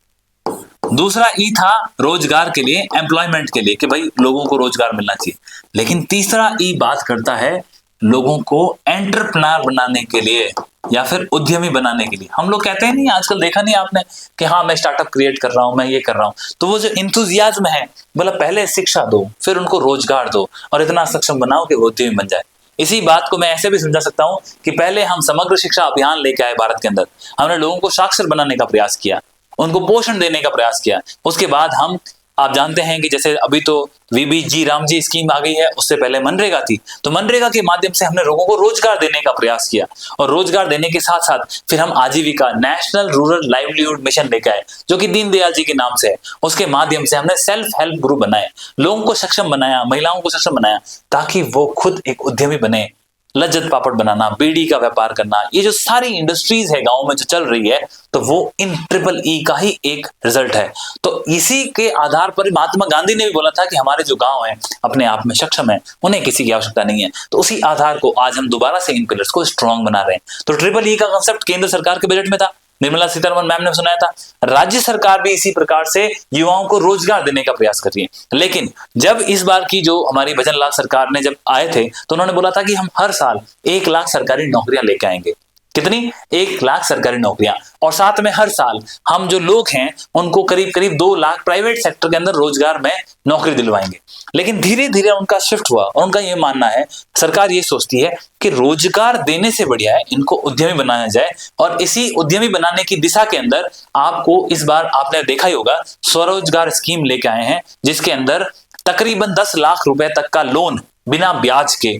Speaker 1: दूसरा ई था रोजगार के लिए, एम्प्लॉयमेंट के लिए, कि भाई लोगों को रोजगार मिलना चाहिए। लेकिन तीसरा ई बात करता है लोगों को एंटरप्रेन्योर बनाने के लिए या फिर उद्यमी बनाने के लिए। हम लोग कहते हैं नहीं, आजकल देखा नहीं आपने कि हाँ मैं स्टार्टअप क्रिएट कर रहा हूं, मैं ये कर रहा हूं, तो वो जो इंथुजियाज्म है, मतलब पहले शिक्षा दो, फिर उनको रोजगार दो, और इतना सक्षम बनाओ कि वो उद्यमी बन जाए। इसी बात को मैं ऐसे भी समझा सकता हूं कि पहले हम समग्र शिक्षा अभियान लेके आए भारत के अंदर, हमने लोगों को साक्षर बनाने का प्रयास किया, उनको पोषण देने का प्रयास किया, उसके बाद हम आप जानते हैं कि जैसे अभी तो वीबीजी रामजी स्कीम आ गई है, उससे पहले मनरेगा थी। तो मनरेगा के माध्यम से हमने लोगों को रोजगार देने का प्रयास किया, और रोजगार देने के साथ साथ फिर हम आजीविका नेशनल रूरल लाइवलीहुड मिशन लेके आए, जो कि दीनदयाल जी के नाम से है। उसके माध्यम से हमने सेल्फ हेल्प ग्रुप बनाए, लोगों को सक्षम बनाया, महिलाओं को सक्षम बनाया, ताकि वो खुद एक उद्यमी बने। लज्जत पापड़ बनाना, बीड़ी का व्यापार करना, ये जो सारी इंडस्ट्रीज है गांव में जो चल रही है, तो वो इन ट्रिपल ई का ही एक रिजल्ट है। तो इसी के आधार पर महात्मा गांधी ने भी बोला था कि हमारे जो गांव हैं अपने आप में सक्षम है, उन्हें किसी की आवश्यकता नहीं है। तो उसी आधार को आज हम दोबारा से इन पिलर्स को स्ट्रॉन्ग बना रहे हैं। तो ट्रिपल ई का कंसेप्ट केंद्र सरकार के बजट में था, निर्मला सीतारमण मैम ने सुनाया था। राज्य सरकार भी इसी प्रकार से युवाओं को रोजगार देने का प्रयास कर रही है। लेकिन जब इस बार की जो हमारी भजन लाल सरकार ने जब आए थे, तो उन्होंने बोला था कि हम हर साल 1 लाख सरकारी नौकरियां लेके आएंगे। कितनी? 1 लाख सरकारी नौकरियां, और साथ में हर साल हम जो लोग हैं उनको करीब करीब 2 लाख प्राइवेट सेक्टर के अंदर रोजगार में नौकरी दिलवाएंगे। लेकिन धीरे धीरे उनका शिफ्ट हुआ, और उनका यह मानना है, सरकार ये सोचती है कि रोजगार देने से बढ़िया है इनको उद्यमी बनाया जाए। और इसी उद्यमी बनाने की दिशा के अंदर आपको इस बार आपने देखा ही होगा, स्वरोजगार स्कीम लेके आए हैं, जिसके अंदर तकरीबन 10 लाख रुपए तक का लोन बिना ब्याज के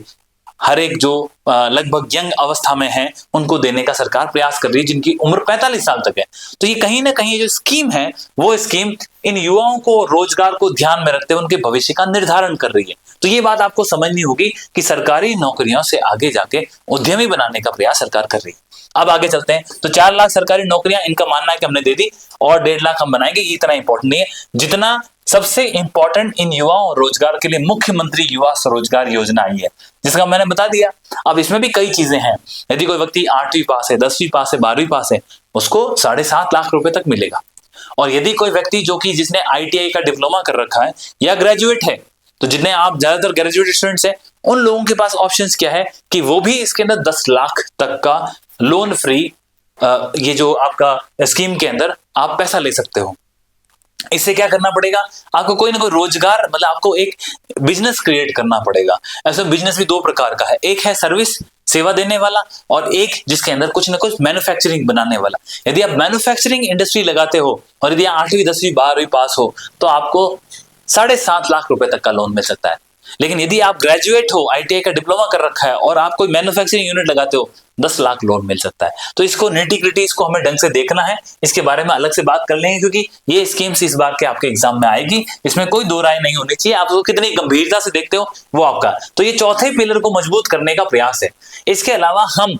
Speaker 1: हर एक जो लगभग यंग अवस्था में है उनको देने का सरकार प्रयास कर रही है, जिनकी उम्र 45 साल तक है। तो ये कहीं ना कहीं जो स्कीम है, वो स्कीम इन युवाओं को रोजगार को ध्यान में रखते हुए उनके भविष्य का निर्धारण कर रही है। तो ये बात आपको समझनी होगी कि सरकारी नौकरियों से आगे जाके उद्यमी बनाने का प्रयास सरकार कर रही है। अब आगे चलते हैं। तो 4 लाख सरकारी नौकरियां इनका मानना है कि हमने दे दी, और 1.5 लाख हम बनाएंगे। ये इतना इंपॉर्टेंट नहीं है जितना सबसे इंपॉर्टेंट इन युवाओं रोजगार के लिए मुख्यमंत्री युवा स्वरोजगार योजना आई है, जिसका मैंने बता दिया। अब इसमें भी कई चीजें हैं। यदि कोई व्यक्ति 8वीं पास है, 10वीं पास है, 12वीं पास है, उसको 7.5 लाख रुपए तक मिलेगा। और यदि कोई व्यक्ति जो कि जिसने ITI का डिप्लोमा कर रखा है या ग्रेजुएट है, तो जितने आप ज्यादातर ग्रेजुएट स्टूडेंट्स हैं, उन लोगों के पास ऑप्शंस क्या है कि वो भी इसके अंदर 10 लाख तक का लोन फ्री ये जो आपका स्कीम के अंदर आप पैसा ले सकते हो। इससे क्या करना पड़ेगा? आपको कोई ना कोई रोजगार, मतलब आपको एक बिजनेस क्रिएट करना पड़ेगा। ऐसा बिजनेस भी 2 प्रकार का है, एक है सर्विस सेवा देने वाला, और एक जिसके अंदर कुछ ना कुछ मैन्युफैक्चरिंग बनाने वाला। यदि आप मैन्युफैक्चरिंग इंडस्ट्री लगाते हो और यदि आप 8वीं 10वीं 12वीं पास हो, तो आपको 7.5 लाख रुपए तक का लोन मिल सकता है। लेकिन यदि आप ग्रेजुएट हो, ITI का डिप्लोमा कर रखा है और आप कोई मैन्युफैक्चरिंग यूनिट लगाते हो, 10 लाख लोन मिल सकता है। तो इसको निटी-ग्रिटी इसको हमें ढंग से देखना है, इसके बारे में अलग से बात कर लेंगे, क्योंकि ये स्कीम्स इस बार के आपके एग्जाम में आएगी, इसमें कोई दो राय नहीं होनी चाहिए। आप उसको कितनी गंभीरता से देखते हो वो आपका। तो ये चौथे पिलर को मजबूत करने का प्रयास है। इसके अलावा हम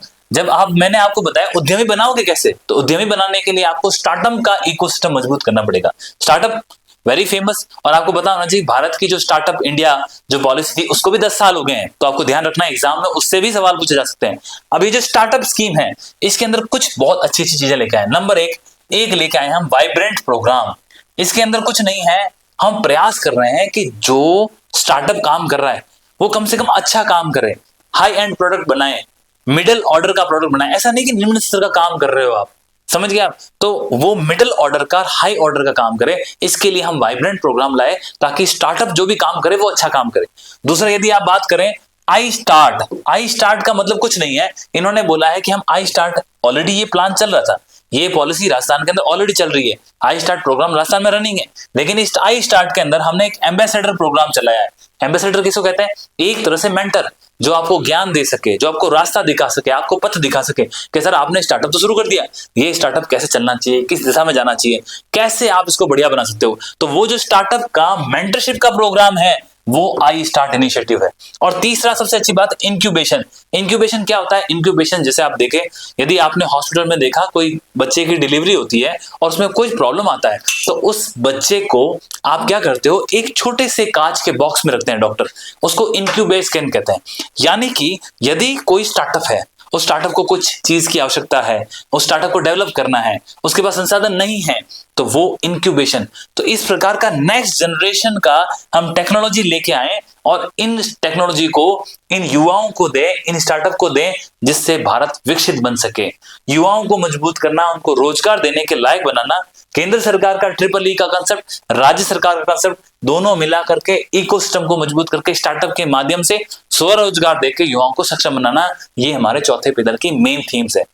Speaker 1: मैंने आपको बताया उद्यमी बनाओगे कैसे, तो उद्यमी बनाने के लिए आपको स्टार्टअप का इकोसिस्टम मजबूत करना पड़ेगा। स्टार्टअप वेरी फेमस, और आपको पता होना चाहिए भारत की जो स्टार्टअप इंडिया जो पॉलिसी थी उसको भी 10 साल हो गए हैं। तो आपको ध्यान रखना है, एग्जाम में उससे भी सवाल पूछे जा सकते हैं। अब ये जो स्टार्टअप स्कीम है, इसके अंदर कुछ बहुत अच्छी अच्छी चीजें लेके आए। नंबर एक लेके आए हम वाइब्रेंट प्रोग्राम। इसके अंदर कुछ नहीं है, हम प्रयास कर रहे हैं कि जो स्टार्टअप काम कर रहा है वो कम से कम अच्छा काम करे, हाई एंड प्रोडक्ट बनाए, मिडिल ऑर्डर का प्रोडक्ट बनाए। ऐसा नहीं कि निम्न स्तर का काम कर रहे हो आप, समझ गए आप? तो वो मिडिल ऑर्डर का, हाई ऑर्डर का काम करे। इसके लिए हम वाइब्रेंट प्रोग्राम लाए ताकि स्टार्टअप जो भी काम करे वो अच्छा काम करे। दूसरा, यदि आप बात करें आई स्टार्ट का मतलब कुछ नहीं है। इन्होंने बोला है कि हम आई स्टार्ट, ऑलरेडी ये प्लान चल रहा था, ये पॉलिसी राजस्थान के अंदर ऑलरेडी चल रही है, आई स्टार्ट प्रोग्राम राजस्थान में रनिंग है। लेकिन इस आई स्टार्ट के अंदर हमने एक एम्बेसडर प्रोग्राम चलाया है। एम्बेसडर किसको कहते हैं? एक तरह से मेंटर, जो आपको ज्ञान दे सके, जो आपको रास्ता दिखा सके, आपको पथ दिखा सके कि सर आपने स्टार्टअप तो शुरू कर दिया, ये स्टार्टअप कैसे चलना चाहिए, किस दिशा में जाना चाहिए, कैसे आप इसको बढ़िया बना सकते हो। तो वो जो स्टार्टअप का मेंटरशिप का प्रोग्राम है वो आई स्टार्ट इनिशिएटिव है। और तीसरा सबसे अच्छी बात, इंक्यूबेशन क्या होता है? इंक्यूबेशन जैसे आप देखें, यदि आपने हॉस्पिटल में देखा कोई बच्चे की डिलीवरी होती है और उसमें कोई प्रॉब्लम आता है, तो उस बच्चे को आप क्या करते हो, एक छोटे से कांच के बॉक्स में रखते हैं डॉक्टर, उसको इंक्यूबेशन कहते हैं। यानी कि यदि कोई स्टार्टअप है, उस स्टार्टअप को कुछ चीज की आवश्यकता है, उस स्टार्टअप को डेवलप करना है, उसके पास संसाधन नहीं है, तो वो इंक्यूबेशन। तो इस प्रकार का नेक्स्ट जनरेशन का हम टेक्नोलॉजी लेके आए और इन टेक्नोलॉजी को इन युवाओं को दें, इन स्टार्टअप को दें, जिससे भारत विकसित बन सके। युवाओं को मजबूत करना, उनको रोजगार देने के लायक बनाना, केंद्र सरकार का ट्रिपल ई का कंसेप्ट, राज्य सरकार का कंसेप्ट, दोनों मिला करके इकोसिस्टम को मजबूत करके स्टार्टअप के माध्यम से स्वरोजगार देकर युवाओं को सक्षम बनाना, ये हमारे चौथे पिलर की मेन थीम्स है।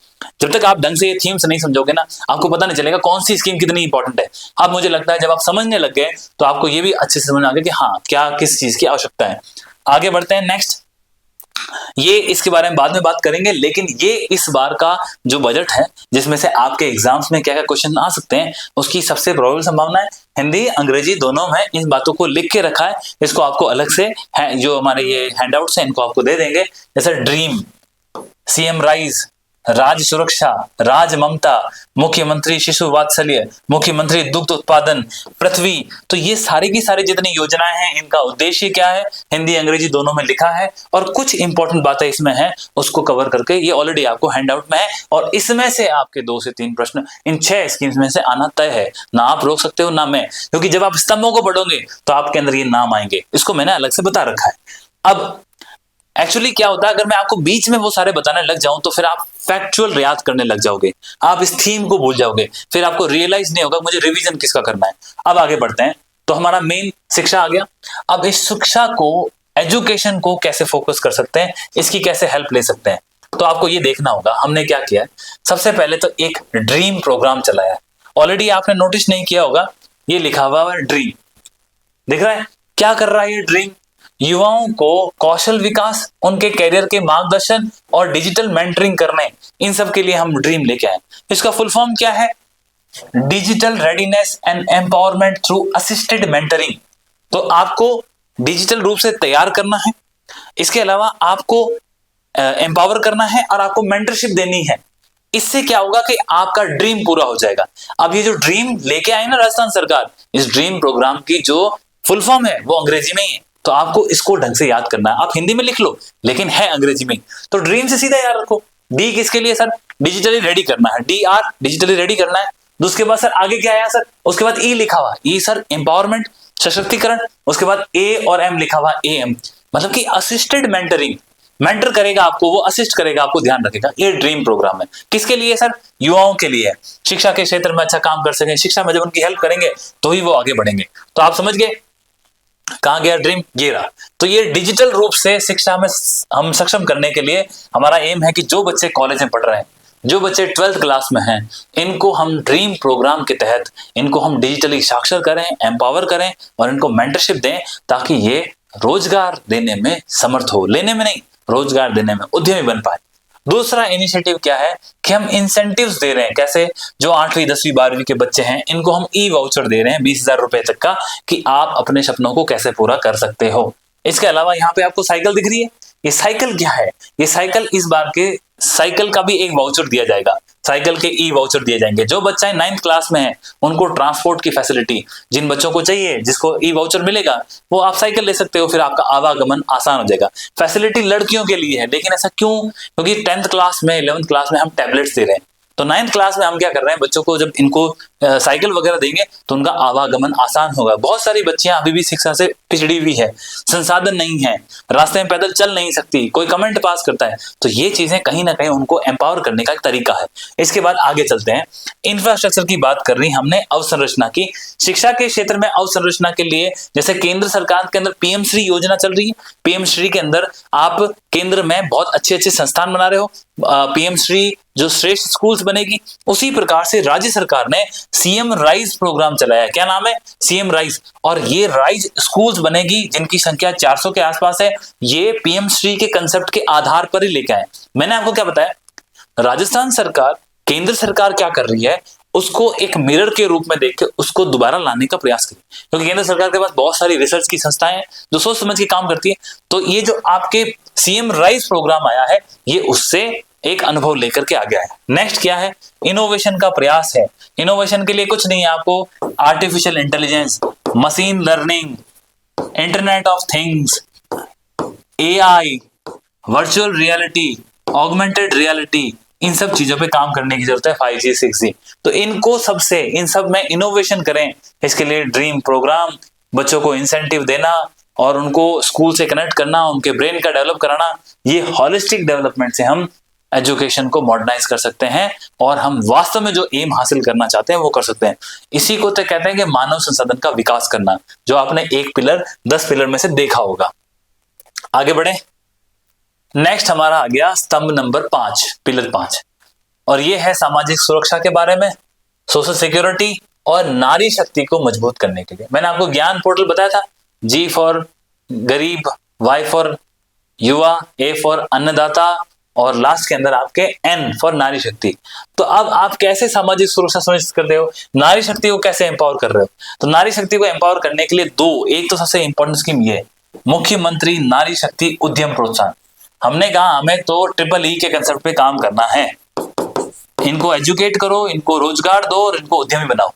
Speaker 1: जब तक आप ढंग से ये थीम्स नहीं समझोगे ना, आपको पता नहीं चलेगा कौन सी स्कीम कितनी इंपॉर्टेंट है। अब मुझे लगता है जब आप समझने लग गए तो आपको ये भी अच्छे से समझ आ गया कि हाँ क्या किस चीज की आवश्यकता है। आगे बढ़ते हैं नेक्स्ट, ये इसके बारे में बाद में बात करेंगे, लेकिन ये इस बार का जो बजट है जिसमें से आपके एग्जाम्स में क्या क्या क्वेश्चन आ सकते हैं उसकी सबसे प्रबल संभावना है हिंदी अंग्रेजी दोनों में। इन बातों को लिख के रखा है, इसको आपको अलग से जो हमारे ये हैंडआउट्स हैं इनको आपको दे देंगे। जैसे ड्रीम, सीएम राइज, राज सुरक्षा, राज ममता, मुख्यमंत्री शिशु वात्सल्य, मुख्यमंत्री दुग्ध उत्पादन, पृथ्वी, तो ये सारी की सारी जितनी योजनाएं हैं इनका उद्देश्य क्या है हिंदी अंग्रेजी दोनों में लिखा है, और कुछ इंपॉर्टेंट बातें इसमें हैं उसको कवर करके ये ऑलरेडी आपको हैंडआउट में है, और इसमें से आपके 2 से 3 प्रश्न इन 6 स्कीम्स में से आना तय है, ना आप रोक सकते हो ना मैं, क्योंकि जब आप स्तंभों को पढ़ोगे तो आपके अंदर ये नाम आएंगे, इसको मैंने अलग से बता रखा है। अब एक्चुअली क्या होता है, अगर मैं आपको बीच में वो सारे बताने लग जाऊं तो फिर आप फैक्चुअल याद करने लग जाओगे, आप इस थीम को भूल जाओगे, फिर आपको रियलाइज नहीं होगा मुझे रिवीजन किसका करना है। अब आगे बढ़ते हैं, तो हमारा मेन शिक्षा आ गया। अब इस शिक्षा को, एजुकेशन को कैसे फोकस कर सकते हैं, इसकी कैसे हेल्प ले सकते हैं, तो आपको ये देखना होगा हमने क्या किया है। सबसे पहले तो एक ड्रीम प्रोग्राम चलाया है, ऑलरेडी आपने नोटिस नहीं किया होगा, ये लिखा हुआ है ड्रीम, दिख रहा है क्या कर रहा है ये ड्रीम, युवाओं को कौशल विकास, उनके करियर के मार्गदर्शन और डिजिटल मेंटरिंग करने, इन सब के लिए हम ड्रीम लेके आए। इसका फुल फॉर्म क्या है, digital readiness and empowerment through assisted mentoring. तो आपको डिजिटल रूप से तैयार करना है, इसके अलावा आपको एम्पावर करना है और आपको मेंटरशिप देनी है। इससे क्या होगा कि आपका ड्रीम पूरा हो जाएगा। अब ये जो ड्रीम लेके आए ना राजस्थान सरकार, इस ड्रीम प्रोग्राम की जो फुल फॉर्म है वो अंग्रेजी में ही है, तो आपको इसको ढंग से याद करना है। आप हिंदी में लिख लो लेकिन है अंग्रेजी में, तो ड्रीम से सीधा याद रखो। डी किसके लिए सर, डिजिटली रेडी करना है, DR डिजिटली रेडी करना है। उसके बाद सर आगे क्या आया सर, उसके बाद ई लिखा हुआ, ई सर एम्पावरमेंट सशक्तिकरण, उसके बाद ए और एम लिखा हुआ, AM मतलब कि असिस्टेड मेंटरिंग, मेंटर करेगा आपको, वो असिस्ट करेगा आपको, ध्यान रखेगा। ये ड्रीम प्रोग्राम है, किसके लिए सर, युवाओं के लिए, शिक्षा के क्षेत्र में अच्छा काम कर सके, शिक्षा में जब उनकी हेल्प करेंगे तो ही वो आगे बढ़ेंगे। तो आप समझ गए कहां गया ड्रीम, ये रहा। तो ये डिजिटल रूप से शिक्षा में हम सक्षम करने के लिए हमारा एम है कि जो बच्चे कॉलेज में पढ़ रहे हैं, जो बच्चे 12th क्लास में हैं, इनको हम ड्रीम प्रोग्राम के तहत इनको हम डिजिटली साक्षर करें, एम्पावर करें और इनको मेंटरशिप दें, ताकि ये रोजगार देने में समर्थ हो, लेने में नहीं, रोजगार देने में उद्यमी बन पाए। दूसरा इनिशिएटिव क्या है कि हम इंसेंटिव्स दे रहे हैं, कैसे, जो 8वीं 10वीं 12वीं के बच्चे हैं इनको हम ई वाउचर दे रहे हैं 20,000 रुपए तक का, कि आप अपने सपनों को कैसे पूरा कर सकते हो। इसके अलावा यहाँ पे आपको साइकिल दिख रही है, ये साइकिल क्या है, ये साइकिल, इस बार के साइकिल का भी एक वाउचर दिया जाएगा, साइकिल के ई वाउचर दिए जाएंगे। जो बच्चा 9th क्लास में है उनको ट्रांसपोर्ट की फैसिलिटी, जिन बच्चों को चाहिए जिसको ई वाउचर मिलेगा वो आप साइकिल ले सकते हो, फिर आपका आवागमन आसान हो जाएगा। फैसिलिटी लड़कियों के लिए है, लेकिन ऐसा क्यों, क्योंकि 10th क्लास में 11th क्लास में हम टैबलेट्स दे रहे हैं, तो 9th क्लास में हम क्या कर रहे हैं, बच्चों को जब इनको साइकिल वगैरह देंगे तो उनका आवागमन आसान होगा। बहुत सारी बच्चियां अभी भी शिक्षा से पिछड़ी हुई है, संसाधन नहीं है, रास्ते में पैदल चल नहीं सकती, कोई कमेंट पास करता है, तो ये चीजें कहीं ना कहीं उनको एम्पावर करने का एक तरीका है। इसके बाद आगे चलते हैं, इंफ्रास्ट्रक्चर की बात कर रही हमने, अवसंरचना की। शिक्षा के क्षेत्र में अवसंरचना के लिए जैसे केंद्र सरकार के अंदर PM श्री योजना चल रही है, PM श्री के अंदर आप केंद्र में बहुत अच्छे अच्छे संस्थान बना रहे हो, PM श्री जो श्रेष्ठ स्कूल्स बनेगी, उसी प्रकार से राज्य सरकार ने CM राइज प्रोग्राम चलाया है। क्या नाम है, CM राइज, और ये राइज स्कूल्स बनेगी जिनकी संख्या 400 के आसपास है। ये PM श्री के कंसेप्ट के आधार पर ही लेके आए। मैंने आपको क्या बताया, राजस्थान सरकार, केंद्र सरकार क्या कर रही है, उसको एक मिरर के रूप में देख के उसको दोबारा लाने का प्रयास करें, क्योंकि केंद्र सरकार के पास बहुत सारी रिसर्च की संस्थाएं हैं जो सोच समझ के काम करती है। तो ये जो आपके CM राइज प्रोग्राम आया है, ये उससे एक अनुभव लेकर के आ गया है। नेक्स्ट क्या है, इनोवेशन का प्रयास है। इनोवेशन के लिए कुछ नहीं है, आपको artificial intelligence, machine learning, internet of things, AI, virtual reality, augmented reality, इन सब चीजों पे काम करने की जरूरत है, 5G 6G। तो इनको सबसे, इन सब में इनोवेशन करें। इसके लिए ड्रीम प्रोग्राम, बच्चों को इंसेंटिव देना और उनको स्कूल से कनेक्ट करना, उनके ब्रेन का डेवलप कराना, ये हॉलिस्टिक डेवलपमेंट से हम एजुकेशन को मॉडर्नाइज कर सकते हैं और हम वास्तव में जो एम हासिल करना चाहते हैं वो कर सकते हैं। इसी को तो कहते हैं कि मानव संसाधन का विकास करना, जो आपने एक पिलर 10 पिलर में से देखा होगा। आगे बढ़े, नेक्स्ट हमारा आ गया स्तंभ नंबर 5, पिलर 5। और ये है सामाजिक सुरक्षा के बारे में, सोशल सिक्योरिटी और नारी शक्ति को मजबूत करने के लिए। मैंने आपको ज्ञान पोर्टल बताया था, जी फॉर गरीब, वाई फॉर युवा, ए फॉर अन्नदाता और लास्ट के अंदर आपके एन फॉर नारी शक्ति। तो अब आप कैसे सामाजिक सुरक्षा सुनिश्चित कर रहे हो, नारी शक्ति को कैसे एम्पावर कर रहे हो? तो नारी शक्ति को एम्पावर करने के लिए एक तो सबसे इंपॉर्टेंट स्कीम ये है, मुख्यमंत्री नारी शक्ति उद्यम प्रोत्साहन। हमने कहा हमें तो ट्रिपल ई के कंसेप्ट पे काम करना है, इनको एजुकेट करो, इनको रोजगार दो और इनको उद्यमी बनाओ।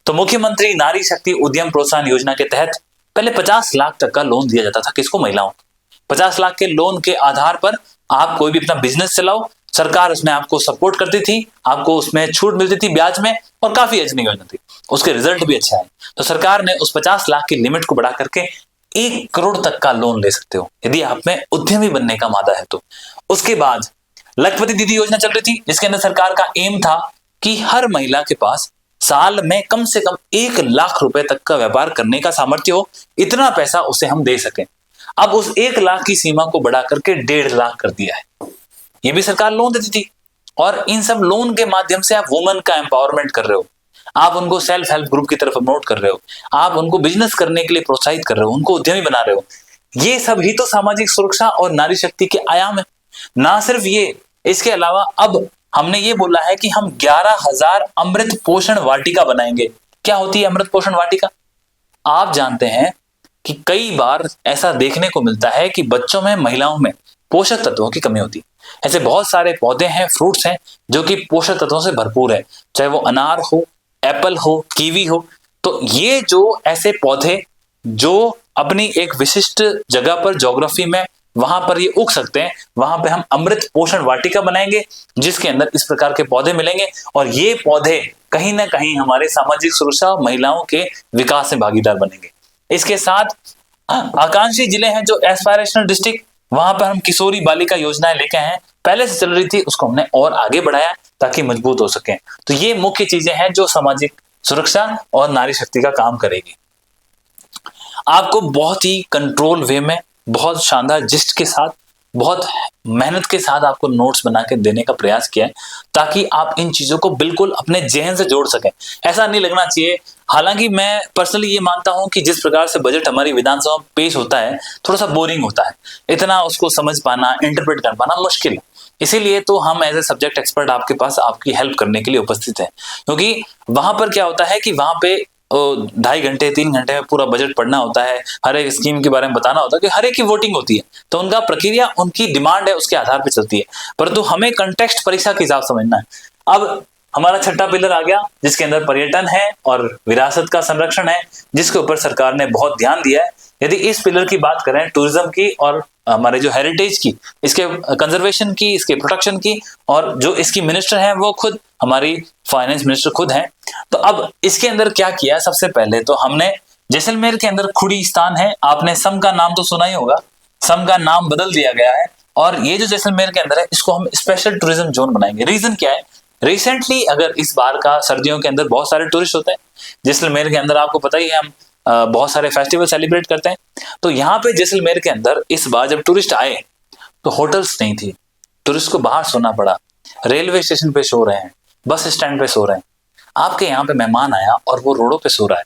Speaker 1: तो मुख्यमंत्री नारी शक्ति उद्यम प्रोत्साहन योजना के तहत पहले 50 लाख तक का लोन दिया जाता था। किसको? महिलाओं। 50 लाख के लोन के आधार पर आप कोई भी अपना बिजनेस चलाओ, सरकार उसमें आपको सपोर्ट करती थी, आपको उसमें छूट मिलती थी ब्याज में, और काफी अच्छी योजना थी, उसके रिजल्ट भी अच्छा है। तो सरकार ने उस 50 लाख की लिमिट को बढ़ा करके 1 करोड़ तक का लोन ले सकते हो यदि आप में उद्यमी बनने का मादा है तो। उसके बाद लखपति दीदी योजना चल रही थी, जिसके अंदर सरकार का एम था कि हर महिला के पास साल में कम से कम 1 लाख रुपए तक का व्यापार करने का सामर्थ्य हो, इतना पैसा उसे हम दे सकें। अब उस 1 लाख की सीमा को बढ़ा करके 1.5 लाख कर दिया है। ये भी सरकार लोन देती थी, और इन सब लोन के माध्यम से आप वुमेन का एम्पावरमेंट कर रहे हो, आप उनको सेल्फ हेल्प ग्रुप की तरफ प्रमोट कर रहे हो, आप उनको बिजनेस करने के लिए प्रोत्साहित कर रहे हो, उनको उद्यमी बना रहे हो। ये सब ही तो सामाजिक सुरक्षा और नारी शक्ति के आयाम है। ना सिर्फ ये, इसके अलावा अब हमने ये बोला है कि हम 11,000 अमृत पोषण वाटिका बनाएंगे। क्या होती है अमृत पोषण वाटिका? आप जानते हैं कि कई बार ऐसा देखने को मिलता है कि बच्चों में, महिलाओं में पोषक तत्वों की कमी होती है। ऐसे बहुत सारे पौधे हैं, फ्रूट्स हैं जो कि पोषक तत्वों से भरपूर है, चाहे वो अनार हो, एप्पल हो, कीवी हो। तो ये जो ऐसे पौधे जो अपनी एक विशिष्ट जगह पर, ज्योग्राफी में वहां पर ये उग सकते हैं, वहां पे हम अमृत पोषण वाटिका बनाएंगे, जिसके अंदर इस प्रकार के पौधे मिलेंगे, और ये पौधे कहीं ना कहीं हमारे सामाजिक सुरक्षा, महिलाओं के विकास में भागीदार बनेंगे। इसके साथ आकांक्षी जिले हैं जो एस्पायरेशनल डिस्ट्रिक्ट, वहां पर हम किशोरी बालिका योजनाएं लेके हैं, पहले से चल रही थी, उसको हमने और आगे बढ़ाया ताकि मजबूत हो सके। तो ये मुख्य चीजें हैं जो सामाजिक सुरक्षा और नारी शक्ति का काम करेगी। आपको बहुत ही कंट्रोल वे में, बहुत शानदार जिस्ट के साथ, बहुत मेहनत के साथ आपको नोट्स बना के देने का प्रयास किया है, ताकि आप इन चीजों को बिल्कुल अपने जहन से जोड़ सकें। ऐसा नहीं लगना चाहिए, हालांकि मैं पर्सनली ये मानता हूं कि जिस प्रकार से बजट हमारी विधानसभा में पेश होता है, थोड़ा सा बोरिंग होता है, इतना उसको समझ पाना, इंटरप्रेट कर पाना मुश्किल है। इसीलिए तो हम एज ए सब्जेक्ट एक्सपर्ट आपके पास, आपकी हेल्प करने के लिए उपस्थित हैं, क्योंकि वहां पर क्या होता है कि वहां पे 2.5 घंटे 3 घंटे में पूरा बजट पढ़ना होता है, हर एक स्कीम के बारे में बताना होता है, कि हर एक की वोटिंग होती है, तो उनका प्रक्रिया, उनकी डिमांड है, उसके आधार पर चलती है। परंतु हमें कंटेक्स्ट परीक्षा के हिसाब समझना है। अब हमारा छठा पिलर आ गया, जिसके अंदर पर्यटन है और विरासत का संरक्षण है, जिसके ऊपर सरकार ने बहुत ध्यान दिया है। यदि इस पिलर की बात करें, टूरिज्म की और हमारे जो हेरिटेज की, इसके कंजर्वेशन की, इसके प्रोटेक्शन की, और जो इसकी मिनिस्टर है वो खुद हमारी फाइनेंस मिनिस्टर खुद हैं। तो अब इसके अंदर क्या किया, सबसे पहले तो हमने जैसलमेर के अंदर खुड़ी स्थान है, आपने सम का नाम तो सुना ही होगा, सम का नाम बदल दिया गया है, और ये जो जैसलमेर के अंदर है, इसको हम स्पेशल टूरिज्म जोन बनाएंगे। रीजन क्या है? रिसेंटली अगर इस बार का सर्दियों के अंदर बहुत सारे टूरिस्ट होते हैं जैसलमेर के अंदर, आपको पता ही है, हम बहुत सारे फेस्टिवल सेलिब्रेट करते हैं। तो यहाँ पे जैसलमेर के अंदर इस बार जब टूरिस्ट आए तो होटल्स नहीं थी, टूरिस्ट को बाहर सोना पड़ा, रेलवे स्टेशन पे सो रहे हैं, बस स्टैंड पे सो रहे हैं। आपके यहाँ पे मेहमान आया और वो रोडों पे सो रहा है,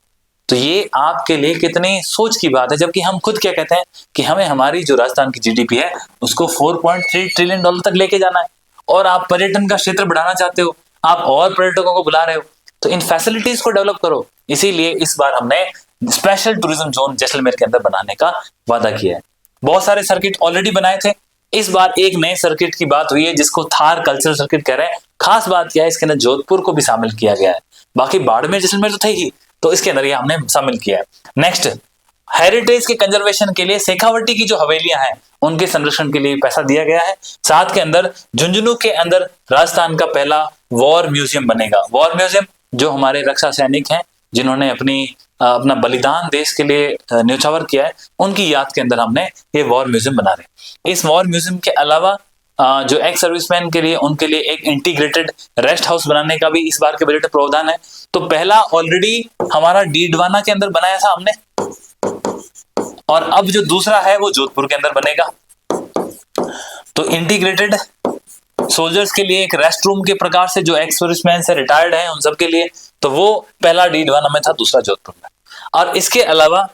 Speaker 1: तो ये आपके लिए कितनी सोच की बात है। जबकि हम खुद क्या कहते हैं कि हमें हमारी जो राजस्थान की जीडीपी है उसको 4.3 ट्रिलियन डॉलर तक लेके जाना है, और आप पर्यटन का क्षेत्र बढ़ाना चाहते हो, आप और पर्यटकों को बुला रहे हो, तो इन फैसिलिटीज को डेवलप करो। इसीलिए इस बार हमने स्पेशल टूरिज्म जोन जैसलमेर के अंदर बनाने का वादा किया है। बहुत सारे सर्किट ऑलरेडी बनाए थे, इस बार एक नए सर्किट की बात हुई है जिसको थार कल्चरल सर्किट कह रहे हैं। खास बात क्या है, इसके अंदर जोधपुर को भी शामिल किया गया है, बाकी बाड़मेर जैसलमेर तो थे ही, तो इसके अंदर ये हमने शामिल किया है। नेक्स्ट, हेरिटेज के कंजर्वेशन के लिए शेखावटी की जो हवेलियां हैं उनके संरक्षण के लिए पैसा दिया गया है। साथ के अंदर झुंझुनू के अंदर राजस्थान का पहला वॉर म्यूजियम बनेगा। वॉर म्यूजियम जो हमारे रक्षा सैनिक हैं जिन्होंने अपना बलिदान देश के लिए न्यौछावर किया है, उनकी याद के अंदर हमने ये वॉर म्यूजियम बना रहे हैं। इस वॉर म्यूजियम के अलावा जो एक्स सर्विसमैन के लिए, उनके लिए एक इंटीग्रेटेड रेस्ट हाउस बनाने का भी इस बार के बजट में प्रावधान है। तो पहला ऑलरेडी हमारा डीडवाना के अंदर बनाया था हमने, और अब जो दूसरा है वो जोधपुर के अंदर बनेगा। तो इंटीग्रेटेड सोल्जर्स के लिए एक रेस्ट रूम के प्रकार से, जो एक्स सर्विसमैन से रिटायर्ड हैं उन सब के लिए, तो वो पहला D1 में था, दूसरा जोधपुर में। और इसके अलावा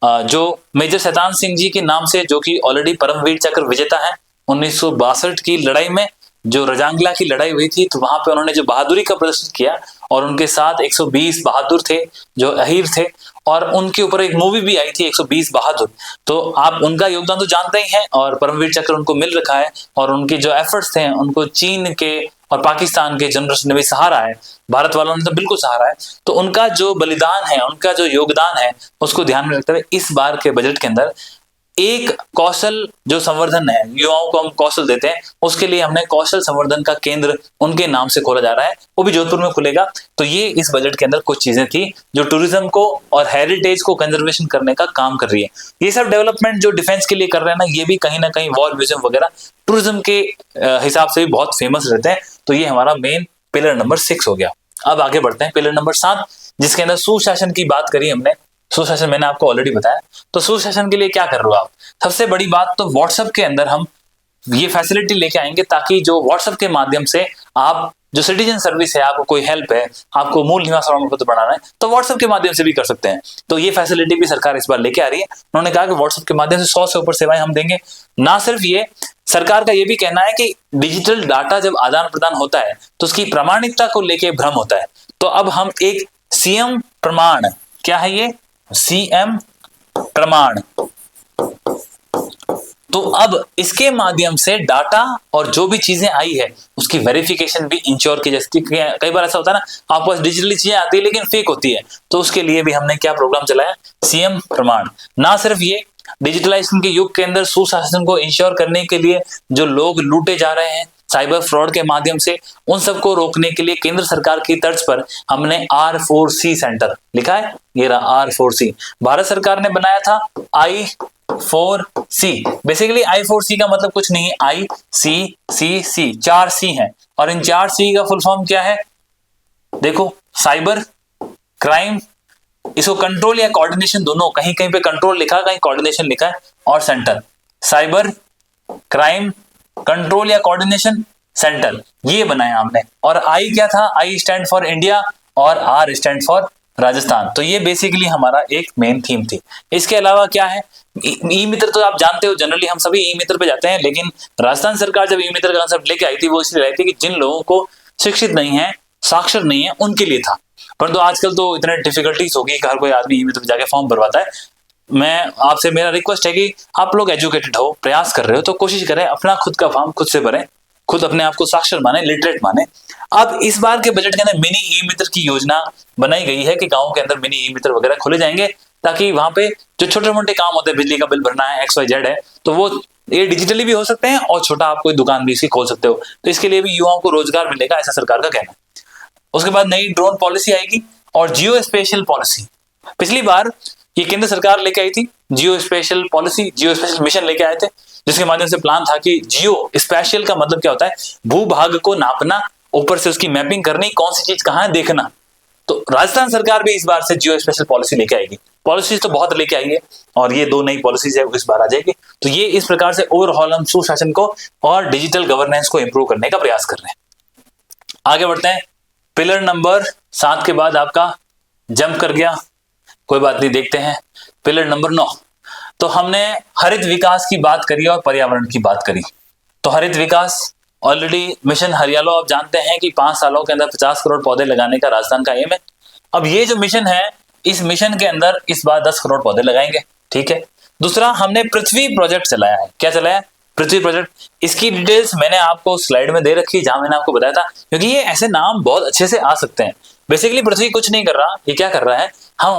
Speaker 1: जो मेजर शैतान सिंह जी के नाम से, जो कि ऑलरेडी परमवीर चक्र विजेता है, 1962 की लड़ाई में जो रजांगला की लड़ाई हुई थी, तो वहां पे उन्होंने जो बहादुरी का प्रदर्शन किया, और उनके साथ 120 बहादुर थे जो अहीर थे, और उनके ऊपर एक मूवी भी आई थी 120 बहादुर। तो आप उनका योगदान तो जानते ही हैं, और परमवीर चक्र उनको मिल रखा है, और उनके जो एफर्ट्स थे उनको चीन के और पाकिस्तान के जनरल्स ने भी सहारा है, भारत वालों ने तो बिल्कुल सहारा है। तो उनका जो बलिदान है, उनका जो योगदान है, उसको ध्यान में रखते हुए इस बार के बजट के अंदर एक कौशल जो संवर्धन है, युवाओं को हम कौशल देते हैं, उसके लिए हमने कौशल संवर्धन का केंद्र उनके नाम से खोला जा रहा है, वो भी जोधपुर में खुलेगा। तो ये इस बजट के अंदर कुछ चीजें थी जो टूरिज्म को और हेरिटेज को कंजर्वेशन करने का काम कर रही है। ये सब डेवलपमेंट जो डिफेंस के लिए कर रहे हैं ना, ये भी कहीं ना कहीं वॉर म्यूजियम वगैरह टूरिज्म के हिसाब से भी बहुत फेमस रहते हैं। तो ये हमारा मेन पिलर नंबर 6 हो गया। अब आगे बढ़ते हैं पिलर नंबर 7, जिसके अंदर सुशासन की बात करी हमने। सुशासन मैंने आपको ऑलरेडी बताया। तो सुशासन के लिए क्या कर रहे हो आप? सबसे बड़ी बात तो व्हाट्सएप के अंदर हम ये फैसिलिटी लेके आएंगे, ताकि जो व्हाट्सएप के माध्यम से आप जो सिटीजन सर्विस है, आपको कोई हेल्प है, आपको मूल निवास प्रमाण पत्र बनाना है, तो व्हाट्सएप के माध्यम से भी कर सकते हैं। तो ये फैसिलिटी भी सरकार इस बार लेके आ रही है। उन्होंने कहा कि व्हाट्सएप के माध्यम से 100 से ऊपर सेवाएं हम देंगे। ना सिर्फ ये, सरकार का ये भी कहना है कि डिजिटल डाटा जब आदान प्रदान होता है तो उसकी प्रामाणिकता को लेके भ्रम होता है। तो अब हम एक सीएम प्रमाण, क्या है ये? सीएम प्रमाण। तो अब इसके माध्यम से डाटा और जो भी चीजें आई है उसकी वेरिफिकेशन भी इंश्योर की जाती है। कई बार ऐसा होता है ना, आपको पास डिजिटली चीजें आती है लेकिन फेक होती है, तो उसके लिए भी हमने क्या प्रोग्राम चलाया? सीएम प्रमाण। ना सिर्फ ये, डिजिटलाइजेशन के युग के अंदर सुशासन को इंश्योर करने के लिए जो लोग लूटे जा रहे हैं साइबर फ्रॉड के माध्यम से, उन सबको रोकने के लिए केंद्र सरकार की तर्ज पर हमने R4C सेंटर लिखा है, ये रहा R4C। भारत सरकार ने बनाया था I4C। बेसिकली I4C का मतलब कुछ नहीं है, ICCC, 4 C हैं, और इन 4 C का फुल फॉर्म क्या है? देखो, साइबर क्राइम, इसको कंट्रोल या कोऑर्डिनेशन दोनों, कहीं कहीं पे कंट्रोल लिखा, कहीं कोऑर्डिनेशन लिखा है, और सेंटर, साइबर क्राइम कंट्रोल या कोऑर्डिनेशन सेंटर, ये बनाया हमने। और आई क्या था? आई स्टैंड फॉर इंडिया और आर स्टैंड फॉर राजस्थान। तो ये बेसिकली हमारा एक मेन थीम थी। इसके अलावा क्या है? ई मित्र तो आप जानते हो, जनरली हम सभी ई मित्र पे जाते हैं, लेकिन राजस्थान सरकार जब ई मित्र का कंसेप्ट लेके आई थी, वो इसलिए लाई थी कि जिन लोगों को शिक्षित नहीं है, साक्षर नहीं है, उनके लिए था। परंतु आजकल तो इतने डिफिकल्टीज हो गई कि हर कोई आदमी ई मित्र पे जाके फॉर्म भरवाता है। मैं आपसे, मेरा रिक्वेस्ट है कि आप लोग एजुकेटेड हो, प्रयास कर रहे हो, तो कोशिश करें अपना खुद का फॉर्म खुद से भरें, खुद अपने आप को साक्षर माने, लिटरेट माने। अब इस बार के बजट के अंदर मिनी ई मित्र की योजना बनाई गई है कि गांव के अंदर मिनी ई मित्र वगैरह खोले जाएंगे, ताकि वहां पे जो छोटे मोटे काम होते हैं, बिजली का बिल भरना है, XYZ है, तो वो ये डिजिटली भी हो सकते हैं, और छोटा आप कोई दुकान भी इसकी खोल सकते हो। तो इसके लिए भी युवाओं को रोजगार मिलेगा, ऐसा सरकार का कहना है। उसके बाद नई ड्रोन पॉलिसी आएगी और जियो स्पेशल पॉलिसी। पिछली बार ये केंद्र सरकार लेके आई थी जियो स्पेशल पॉलिसी, जियो स्पेशल मिशन लेके आए थे, जिसके माध्यम से प्लान था कि जियो स्पेशल का मतलब क्या होता है? भूभाग को नापना, ऊपर से उसकी मैपिंग करनी, कौन सी चीज कहां है देखना। तो राजस्थान सरकार भी इस बार से जियो स्पेशल पॉलिसी लेके आएगी। पॉलिसीज तो बहुत लेके आई है, और ये 2 नई पॉलिसीज है, इस बार आ जाएगी। तो ये इस प्रकार से ओवरऑल हम सुशासन को और डिजिटल गवर्नेंस को इंप्रूव करने का प्रयास कर रहे हैं। आगे बढ़ते हैं। पिलर नंबर 7 के बाद आपका जंप कर गया, कोई बात नहीं, देखते हैं पिलर नंबर 9। तो हमने हरित विकास की बात करी और पर्यावरण की बात करी। तो हरित विकास, ऑलरेडी मिशन हरियालो आप जानते हैं कि 5 सालों के अंदर 50 करोड़ पौधे लगाने का राजस्थान का एम है। अब ये जो मिशन है, इस मिशन के अंदर इस बार 10 करोड़ पौधे लगाएंगे, ठीक है। दूसरा, हमने पृथ्वी प्रोजेक्ट चलाया है। क्या चलाया? पृथ्वी प्रोजेक्ट। इसकी डिटेल्स मैंने आपको स्लाइड में दे रखी, जहां मैंने आपको बताया था, क्योंकि ये ऐसे नाम बहुत अच्छे से आ सकते हैं। बेसिकली पृथ्वी कुछ नहीं कर रहा, ये क्या कर रहा है? हम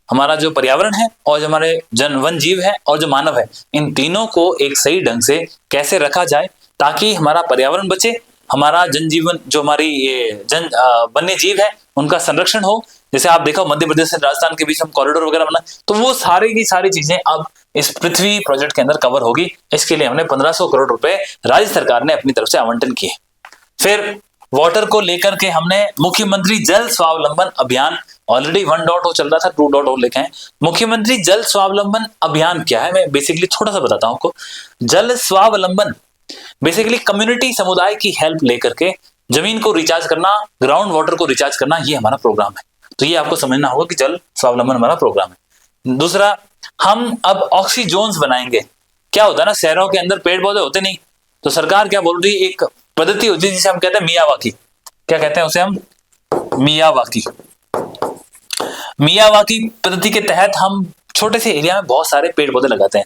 Speaker 1: हमारा जो पर्यावरण है, और जो हमारे वन जीव है, और जो मानव है, इन तीनों को एक सही ढंग से कैसे रखा जाए ताकि हमारा पर्यावरण बचे, हमारा जनजीवन, जो हमारी ये वन्य जीव है, उनका संरक्षण हो। जैसे आप देखो, मध्य प्रदेश से राजस्थान के बीच में कॉरिडोर वगैरह बना, तो वो सारी की सारी चीजें अब इस पृथ्वी प्रोजेक्ट के अंदर कवर होगी। इसके लिए हमने 1500 करोड़ रुपए राज्य सरकार ने अपनी तरफ से आवंटन किए। फिर वाटर को लेकर के हमने मुख्यमंत्री जल स्वावलंबन अभियान, ऑलरेडी 1.0 चल रहा था, 2.0 लिखे हैं। मुख्यमंत्री जल स्वावलंबन अभियान क्या है, मैं बेसिकली थोड़ा सा बताता हूं आपको। जल स्वावलंबन बेसिकली कम्युनिटी, समुदाय की हेल्प लेकर के जमीन को रिचार्ज करना, ग्राउंड वाटर को रिचार्ज करना, ये हमारा प्रोग्राम है। तो ये आपको समझना होगा कि जल स्वावलंबन हमारा प्रोग्राम है। दूसरा, हम अब ऑक्सीजोन्स बनाएंगे। क्या होता है ना, शहरों के अंदर पेड़ पौधे होते नहीं, तो सरकार क्या बोल रही है, एक पद्धति होती है जिसे हम कहते हैं मियावाकी। क्या कहते हैं उसे हम? मियावाकी। मियावाकी पद्धति के तहत हम छोटे से एरिया में बहुत सारे पेड़ पौधे लगाते हैं,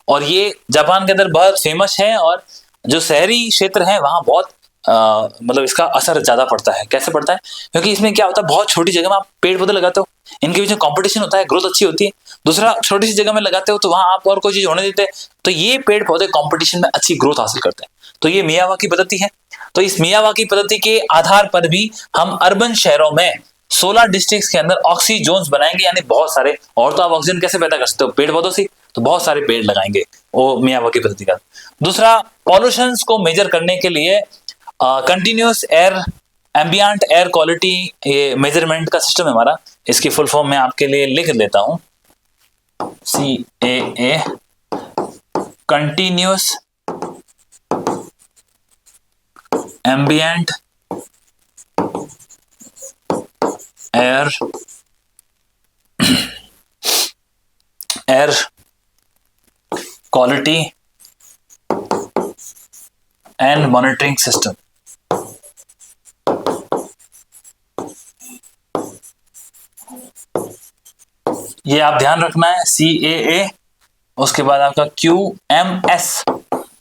Speaker 1: और ये जापान के अंदर बहुत फेमस है, और जो शहरी क्षेत्र है वहां बहुत मतलब इसका असर ज्यादा पड़ता है। कैसे पड़ता है? क्योंकि इसमें क्या होता है, बहुत छोटी जगह में आप पेड़ पौधे लगाते हो, इनके बीच में कंपटीशन होता है, ग्रोथ अच्छी होती है। दूसरा, छोटी सी जगह में लगाते हो तो वहां आप और कोई चीज होने देते हैं, तो ये पेड़ पौधे कंपटीशन में अच्छी ग्रोथ हासिल करते हैं। तो ये मियावाकी पद्धति है। तो इस मियावाकी पद्धति के आधार पर भी हम अर्बन शहरों में 16 डिस्ट्रिक्ट्स के अंदर ऑक्सीजोन्स बनाएंगे, यानी बहुत सारे। और तो आप ऑक्सीजन कैसे पैदा कर सकते हो? पेड़ पौधों से। तो बहुत सारे पेड़ लगाएंगे, वो मियावाकी पद्धति का। दूसरा, पॉल्यूशंस को मेजर करने के लिए continuous air, ambient air quality, ये मेजरमेंट का सिस्टम है हमारा। इसकी फुल फॉर्म मैं आपके लिए लिख देता हूं, CAA, continuous ambient air quality and monitoring system. ये आप ध्यान रखना है, CAA, उसके बाद आपका QMS।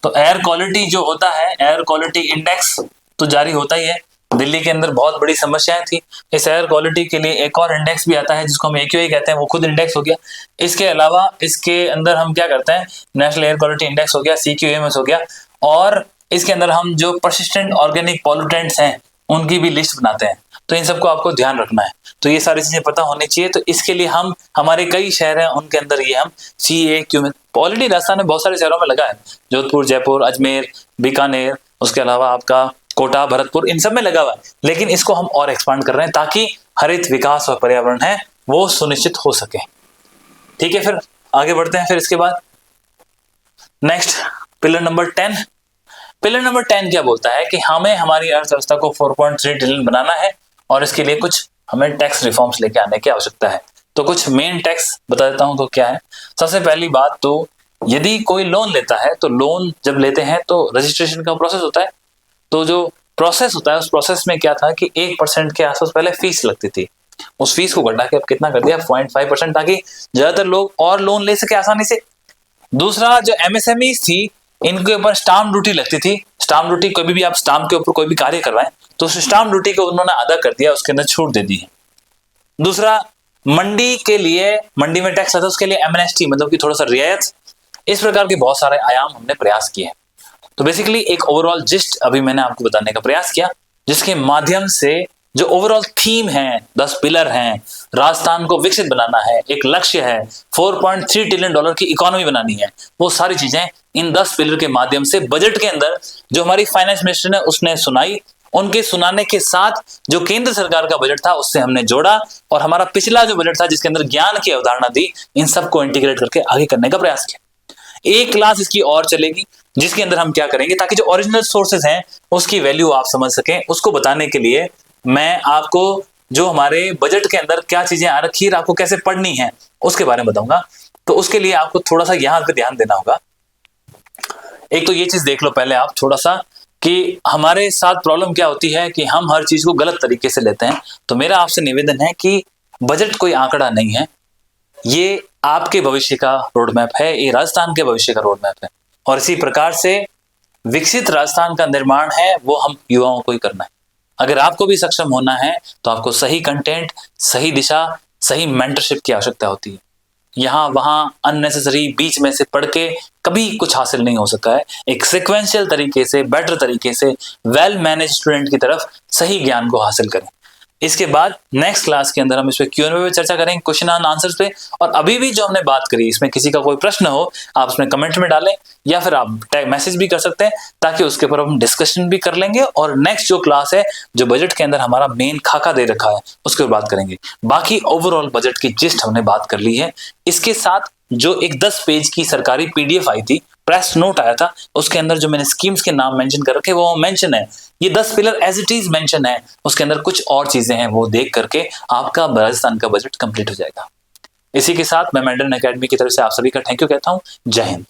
Speaker 1: तो एयर क्वालिटी जो होता है, एयर क्वालिटी इंडेक्स तो जारी होता ही है। दिल्ली के अंदर बहुत बड़ी समस्याएं थी, इस एयर क्वालिटी के लिए एक और इंडेक्स भी आता है जिसको हम AQI कहते हैं, वो खुद इंडेक्स हो गया। इसके अलावा इसके अंदर हम क्या करते हैं, नेशनल एयर क्वालिटी इंडेक्स हो गया, CQMS हो गया, और इसके अंदर हम जो परसिस्टेंट ऑर्गेनिक पॉल्यूटेंट्स हैं उनकी भी लिस्ट बनाते हैं। तो इन सबको आपको ध्यान रखना है। तो ये सारी चीजें पता होनी चाहिए। तो इसके लिए हम, हमारे कई शहर हैं उनके अंदर ये हम CAQ ऑलरेडी राजस्थान में बहुत सारे शहरों में लगा है, जोधपुर, जयपुर, अजमेर, बीकानेर, उसके अलावा आपका कोटा, भरतपुर, इन सब में लगा हुआ है। लेकिन इसको हम और एक्सपांड कर रहे हैं ताकि हरित विकास और पर्यावरण है वो सुनिश्चित हो सके। ठीक है, फिर आगे बढ़ते हैं। फिर इसके बाद next pillar number 10। Pillar number 10 क्या बोलता है कि हमें हमारी अर्थव्यवस्था को 4.3 ट्रिलियन बनाना है, और इसके लिए कुछ हमें टैक्स रिफॉर्म्स लेके आने की आवश्यकता है। तो कुछ मेन टैक्स बता देता हूं तो क्या है। सबसे पहली बात, तो यदि कोई लोन लेता है तो लोन जब लेते हैं तो रजिस्ट्रेशन का प्रोसेस होता है। तो जो प्रोसेस होता है उस प्रोसेस में क्या था कि 1% के आसपास पहले फीस लगती थी, उस फीस को घटा के अब कितना कर दिया, 0.5%, ताकि ज्यादातर लोग और लोन ले सके आसानी से। दूसरा, जो MSME थी इनके ऊपर स्टाम्प ड्यूटी लगती थी। स्टाम्प ड्यूटी, कभी भी आप स्टाम्प के ऊपर कोई भी कार्य करवाएं तो उस स्टाम्प ड्यूटी को उन्होंने अदा कर दिया, उसके अंदर छूट दे दी है। दूसरा, मंडी के लिए, मंडी में टैक्स आता है उसके लिए एमनेस्टी, मतलब कि थोड़ा सा रियायत। इस प्रकार के बहुत सारे आयाम हमने प्रयास किए हैं। तो बेसिकली एक ओवरऑल जिस्ट अभी मैंने आपको बताने का प्रयास किया, जिसके माध्यम से जो ओवरऑल थीम है, 10 पिलर हैं, राजस्थान को विकसित बनाना है, एक लक्ष्य है, 4.3 ट्रिलियन डॉलर की इकोनॉमी बनानी है, वो सारी चीजें इन 10 पिलर के माध्यम से बजट के अंदर जो हमारी फाइनेंस मिनिस्टर ने उसने सुनाई, उनके सुनाने के साथ जो केंद्र सरकार का बजट था उससे हमने जोड़ा, और हमारा पिछला जो बजट था जिसके अंदर ज्ञान की अवधारणा दी, इन सबको इंटीग्रेट करके आगे करने का प्रयास किया। एक क्लास इसकी और चलेगी जिसके अंदर हम क्या करेंगे, ताकि जो ओरिजिनल सोर्सेज हैं उसकी वैल्यू आप समझ सकें, उसको बताने के लिए मैं आपको जो हमारे बजट के अंदर क्या चीजें आ रखी है, आपको कैसे पढ़नी है उसके बारे में बताऊंगा। तो उसके लिए आपको थोड़ा सा यहां पे ध्यान देना होगा। एक तो ये चीज देख लो पहले आप थोड़ा सा, कि हमारे साथ प्रॉब्लम क्या होती है कि हम हर चीज को गलत तरीके से लेते हैं। तो मेरा आपसे निवेदन है कि बजट कोई आंकड़ा नहीं है, ये आपके भविष्य का रोड मैप है, ये राजस्थान के भविष्य का रोड मैप है, और इसी प्रकार से विकसित राजस्थान का निर्माण है वो हम युवाओं को ही करना है। अगर आपको भी सक्षम होना है तो आपको सही कंटेंट, सही दिशा, सही मेंटरशिप की आवश्यकता होती है। यहाँ वहां अननेसेसरी बीच में से पढ़ के कभी कुछ हासिल नहीं हो सका है। एक सिक्वेंशियल तरीके से, बेटर तरीके से, वेल मैनेज स्टूडेंट की तरफ सही ज्ञान को हासिल करें। इसके बाद नेक्स्ट क्लास के अंदर हम इस पे Q&A पे चर्चा करेंगे, क्वेश्चन एंड आंसर्स पे। और अभी भी जो हमने बात करी इसमें किसी का कोई प्रश्न हो आप उसमें कमेंट में डालें, या फिर आप मैसेज भी कर सकते हैं, ताकि उसके ऊपर हम डिस्कशन भी कर लेंगे। और नेक्स्ट जो क्लास है, जो बजट के अंदर हमारा मेन खाका दे रखा है, उसके ऊपर बात करेंगे। बाकी ओवरऑल बजट की जिस्ट हमने बात कर ली है। इसके साथ जो एक 10 पेज की सरकारी PDF आई थी प्रेस नोट आया था, उसके अंदर जो मैंने स्कीम्स के नाम मेंशन कर रखे वो मेंशन है, ये 10 pillar as it is mention है, उसके अंदर कुछ और चीजें हैं, वो देख करके आपका राजस्थान का बजट कंप्लीट हो जाएगा। इसी के साथ मैं मैंडेरिन एकेडमी की तरफ से आप सभी का थैंक यू कहता हूँ। जय हिंद।